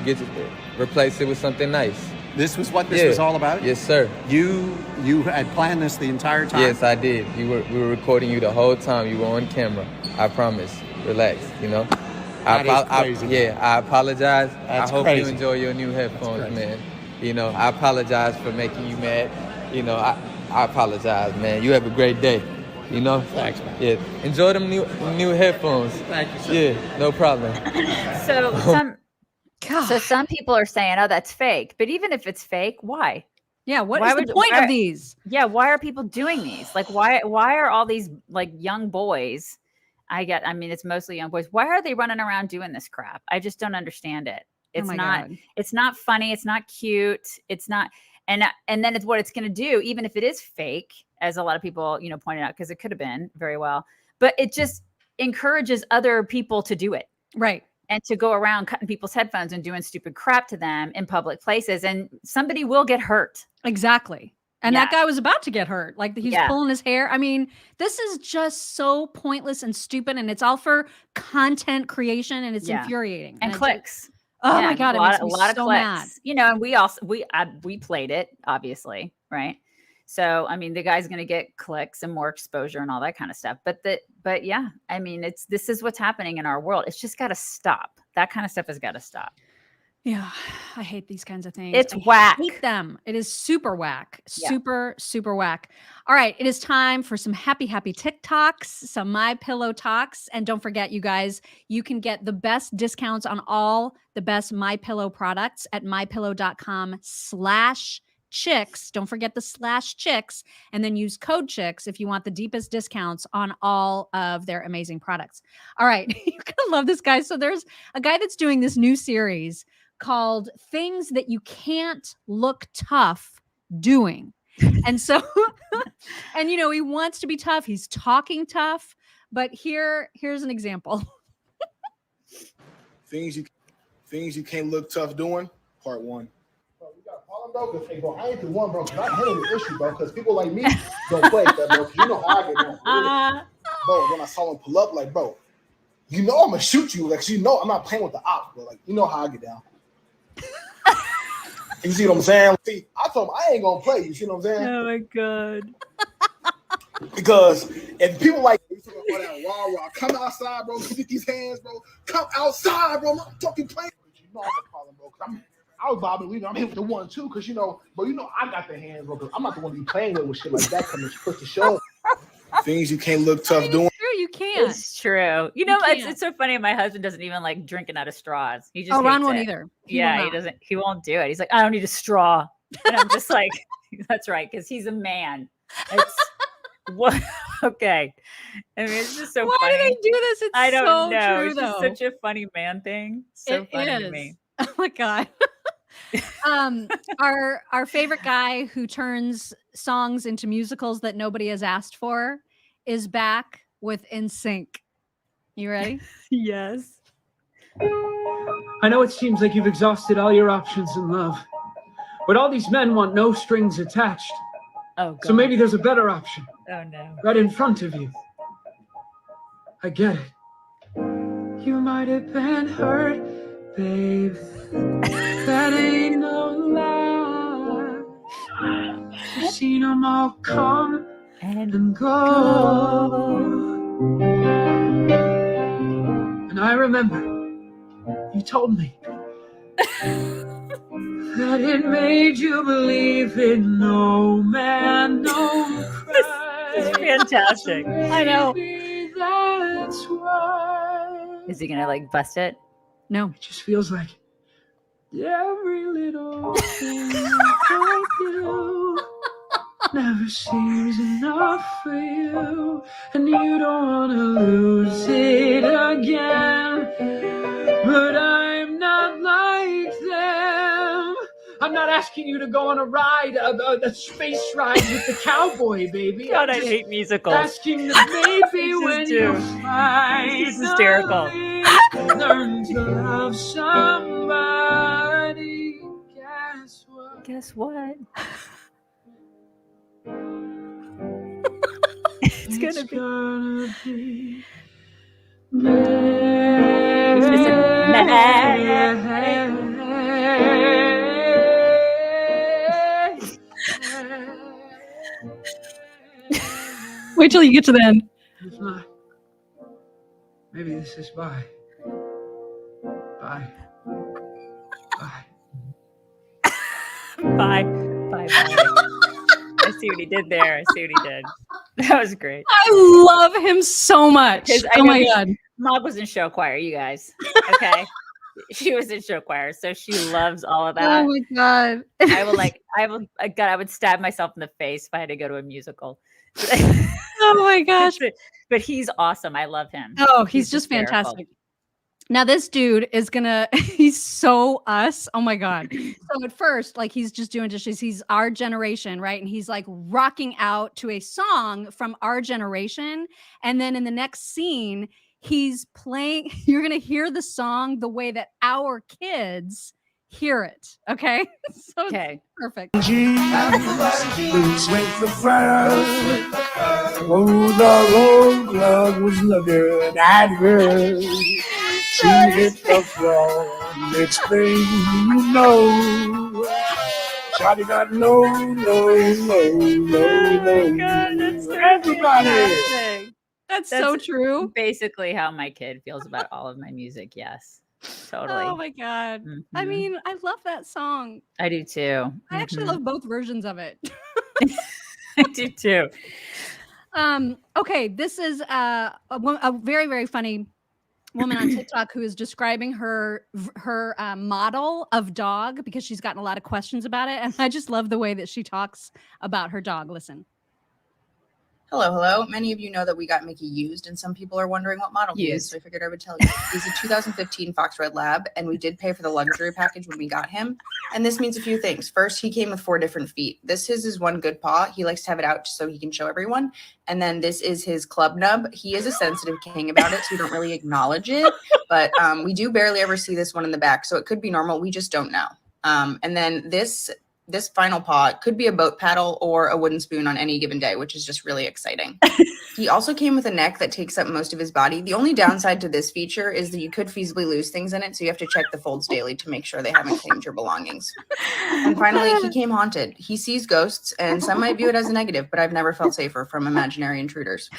replace it with something nice. This was what this was all about? Yes, sir. You had planned this the entire time? Yes, I did. We were recording you the whole time. You were on camera. I promise. Relax, Crazy. I apologize. That's I hope crazy. you enjoy your new headphones, man. I apologize for making you mad. I apologize, man. You have a great day. Thanks, man. Yeah. Enjoy them new headphones. Thank you, sir. Yeah, no problem. So some people are saying, oh, that's fake. But even if it's fake, why? Yeah, what is the point of these? Yeah, why are people doing these? Like, why are all these like young boys? I mean, it's mostly young boys. Why are they running around doing this crap? I just don't understand it. It's not funny. It's not cute. It's not. And then it's what it's going to do, even if it is fake, as a lot of people, pointed out, because it could have been very well, but it just encourages other people to do it. Right. And to go around cutting people's headphones and doing stupid crap to them in public places. And somebody will get hurt. Exactly. And that guy was about to get hurt. Like he's pulling his hair. I mean, this is just so pointless and stupid. And it's all for content creation. And it's infuriating. And clicks. Oh my God. A lot of clicks. Mad. And we also, we played it, obviously. Right. So, I mean, the guy's going to get clicks and more exposure and all that kind of stuff. But yeah, I mean, this is what's happening in our world. It's just got to stop. That kind of stuff has got to stop. Yeah, I hate these kinds of things. It's whack. I hate them. It is super whack. Yeah. Super whack. All right, it is time for some happy TikToks, some My Pillow talks, and don't forget, you guys, you can get the best discounts on all the best My Pillow products at mypillow.com/Chick. /chicks. Don't forget the /chicks, and then use code chicks if you want the deepest discounts on all of their amazing products. All right. You're going to love this guy. So there's a guy that's doing this new series called Things That You Can't Look Tough Doing. And so, and you know, he wants to be tough. He's talking tough, but here's an example. Things you can't look tough doing, part 1. Bro, we got a problem, bro. Cause, hey, bro, I ain't the one, bro. Cause I handle the issue, bro. Cause people like me don't play that, bro. Cause you know how I get down. Bro, when I saw him pull up, like, bro, you know I'm gonna shoot you. Like, you know I'm not playing with the ops, bro. Like, you know how I get down. You see what I'm saying? See, I told him I ain't gonna play. You see what I'm saying? Oh my God. Because if people like all that rah, come outside, bro. Get these hands, bro. Come outside, bro. I'm not fucking playing. You know I'm a problem, bro. I was bobbing, you know, I'm here with the 1-2, because you know, bro, you know I got the hands, bro. Because I'm not the one to be playing with shit like that. Coming push the show. Things you can't look tough doing. True, you can't. It's true. You know, it's so funny. My husband doesn't even like drinking out of straws. He just Ron hates won't it. either. He doesn't. He won't do it. He's like, I don't need a straw. And I'm just like, that's right, because he's a man. It's what? Okay. I mean, it's just so Why funny. do they do this? It's I don't so know. true, It's just though. such a funny man thing. So funny to me. Oh my God. Our favorite guy who turns songs into musicals that nobody has asked for is back with NSYNC. You ready? Yes. I know it seems like you've exhausted all your options in love, but all these men want no strings attached. Oh, God. So maybe there's a better option. Oh, no. Right in front of you. I get it. You might have been hurt, babe. That ain't no lie. I've seen them all come and go. And I remember you told me that it made you believe in no man, no cry. It's fantastic. I know. Maybe that's why. Is he gonna like bust it? No. It just feels like every little thing I do never seems enough for you, and you don't want to lose it again. But I'm not like them. I'm not asking you to go on a ride, a space ride with the cowboy, baby. God, I hate musicals. Asking the baby when you finally This is hysterical. learn to love somebody. Guess what? Guess what? It's gonna be Wait till you get to the end. If not, maybe this is bye. Bye. Bye. Bye. Bye. I see what he did there. I see what he did. That was great. I love him so much. Oh my God. Mom was in show choir, you guys. Okay. She was in show choir, so she loves all of that. Oh my God. I would stab myself in the face if I had to go to a musical. Oh my gosh. But he's awesome. I love him. Oh, he's just fantastic. Now this dude is he's so us. Oh my God. So at first, like he's just doing dishes. He's our generation, right? And he's like rocking out to a song from our generation. And then in the next scene, he's playing, you're going to hear the song the way that our kids hear it. Okay. So okay. Perfect. Boots with the fur. Oh, the old glove was looking at her. She hit the floor. Next thing you know, Shawty got no. God, that's everybody. That's so true. Basically how my kid feels about all of my music. Yes. Totally. Oh my God. I mean, I love that song. I do too. I actually love both versions of it. I do too. Okay, this is a very, very funny woman on TikTok who is describing her model of dog because she's gotten a lot of questions about it. And I just love the way that she talks about her dog. Listen. Hello, hello. Many of you know that we got Mickey used, and some people are wondering what model he is, so I figured I would tell you. He's a 2015 Fox Red Lab, and we did pay for the luxury package when we got him. And this means a few things. First, he came with 4 different feet. This is his one good paw. He likes to have it out so he can show everyone. And then this is his club nub. He is a sensitive king about it, so we don't really acknowledge it. But we do barely ever see this one in the back, so it could be normal. We just don't know. And then this final paw could be a boat paddle or a wooden spoon on any given day, which is just really exciting. He also came with a neck that takes up most of his body. The only downside to this feature is that you could feasibly lose things in it, so you have to check the folds daily to make sure they haven't claimed your belongings. And finally, he came haunted. He sees ghosts, and some might view it as a negative, but I've never felt safer from imaginary intruders.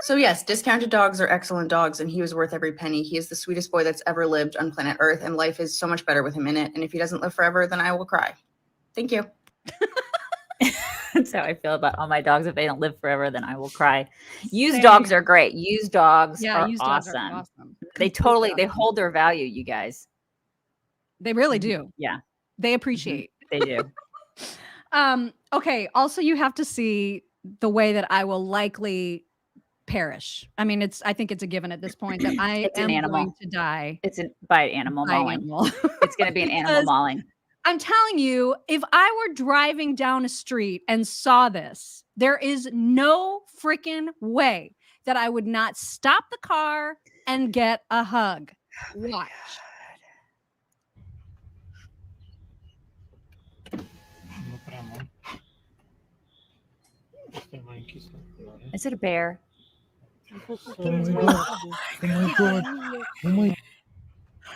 So yes, discounted dogs are excellent dogs, and he was worth every penny. He is the sweetest boy that's ever lived on planet Earth, and life is so much better with him in it. And if he doesn't live forever, then I will cry. Thank you. That's how I feel about all my dogs. If they don't live forever, then I will cry. Used dogs are great. Used dogs are awesome. They hold their value, you guys. They really do. Yeah. They appreciate. They do. Okay. Also, you have to see the way that I will likely perish. I mean, I think it's a given at this point that I am going to die. It's by animal mauling. It's going to be an animal mauling. I'm telling you, if I were driving down a street and saw this, there is no freaking way that I would not stop the car and get a hug. Watch. Is it a bear? Oh my God.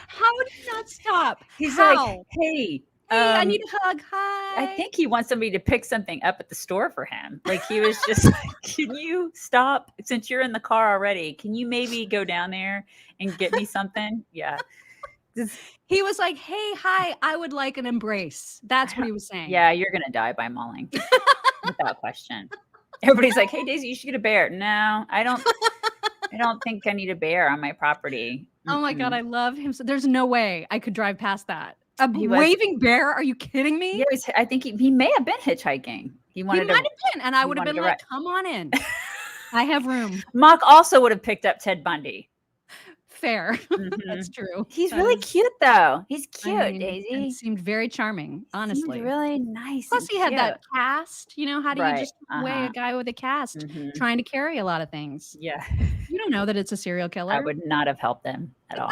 How would he not stop? He's How? like, hey, I need a hug. Hi. I think he wants somebody to pick something up at the store for him. Like he was just like, can you stop? Since you're in the car already, can you maybe go down there and get me something? Yeah. He was like, hey, hi, I would like an embrace. That's what he was saying. Yeah, you're going to die by mauling without question. Everybody's like, hey, Daisy, you should get a bear. No, I don't think I need a bear on my property. Oh my God, I love him. So there's no way I could drive past that. A waving bear? Are you kidding me? Yeah, I think he may have been hitchhiking. He might have been, and I would have been like, come on in. I have room. Mock also would have picked up Ted Bundy. Fair. That's true. He's really cute, though. He's cute, Daisy. He seemed very charming, honestly. Seemed really nice. Plus, he had that cast. You know, how do you just weigh a guy with a cast trying to carry a lot of things? Yeah. You don't know that it's a serial killer. I would not have helped them at all.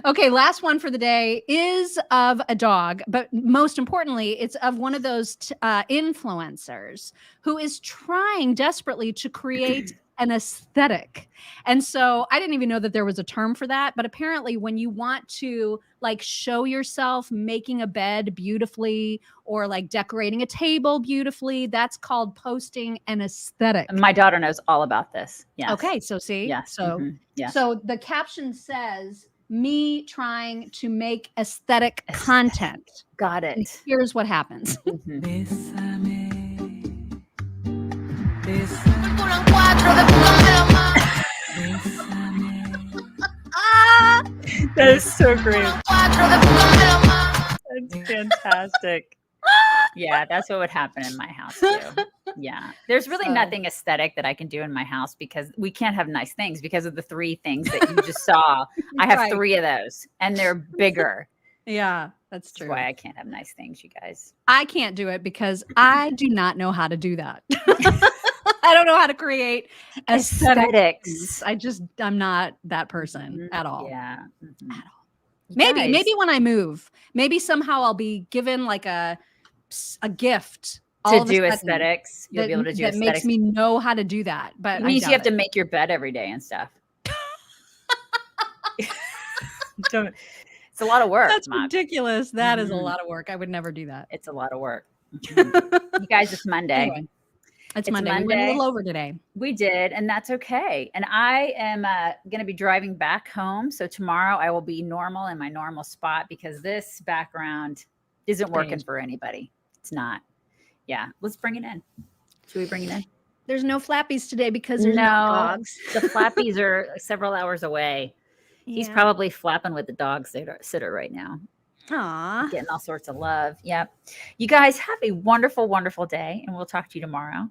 Okay, last one for the day is of a dog, but most importantly, it's of one of those influencers who is trying desperately to create an aesthetic. And so I didn't even know that there was a term for that, but apparently when you want to like show yourself making a bed beautifully or like decorating a table beautifully, that's called posting an aesthetic. My daughter knows all about this. Yes. Okay, so see? Yeah. So, yes. So the caption says, me trying to make aesthetic content. Got it. And here's what happens. That is so great. That's fantastic. Yeah, that's what would happen in my house too. Yeah. There's really nothing aesthetic that I can do in my house because we can't have nice things because of the 3 things that you just saw. I have 3 of those and they're bigger. Yeah, that's true. That's why I can't have nice things, you guys. I can't do it because I do not know how to do that. I don't know how to create aesthetics. I'm not that person at all. Yeah. At all. Maybe when I move, maybe somehow I'll be given like a gift to do aesthetics. You'll be able to do that aesthetics. Makes me know how to do that. But it means you have to make your bed every day and stuff. It's a lot of work. That's ridiculous. That is a lot of work. I would never do that. It's a lot of work. You guys, it's Monday. Anyway, it's Monday. We went a little over today. We did, and that's okay. And I am going to be driving back home. So tomorrow I will be normal in my normal spot because this background isn't working for anybody. It's not. Yeah. Let's bring it in. Should we bring it in? There's no flappies today because there's no dogs. The flappies are several hours away. He's Yeah. probably flapping with the dog sitter right now. Aw. Getting all sorts of love. Yep. You guys have a wonderful, wonderful day, and we'll talk to you tomorrow.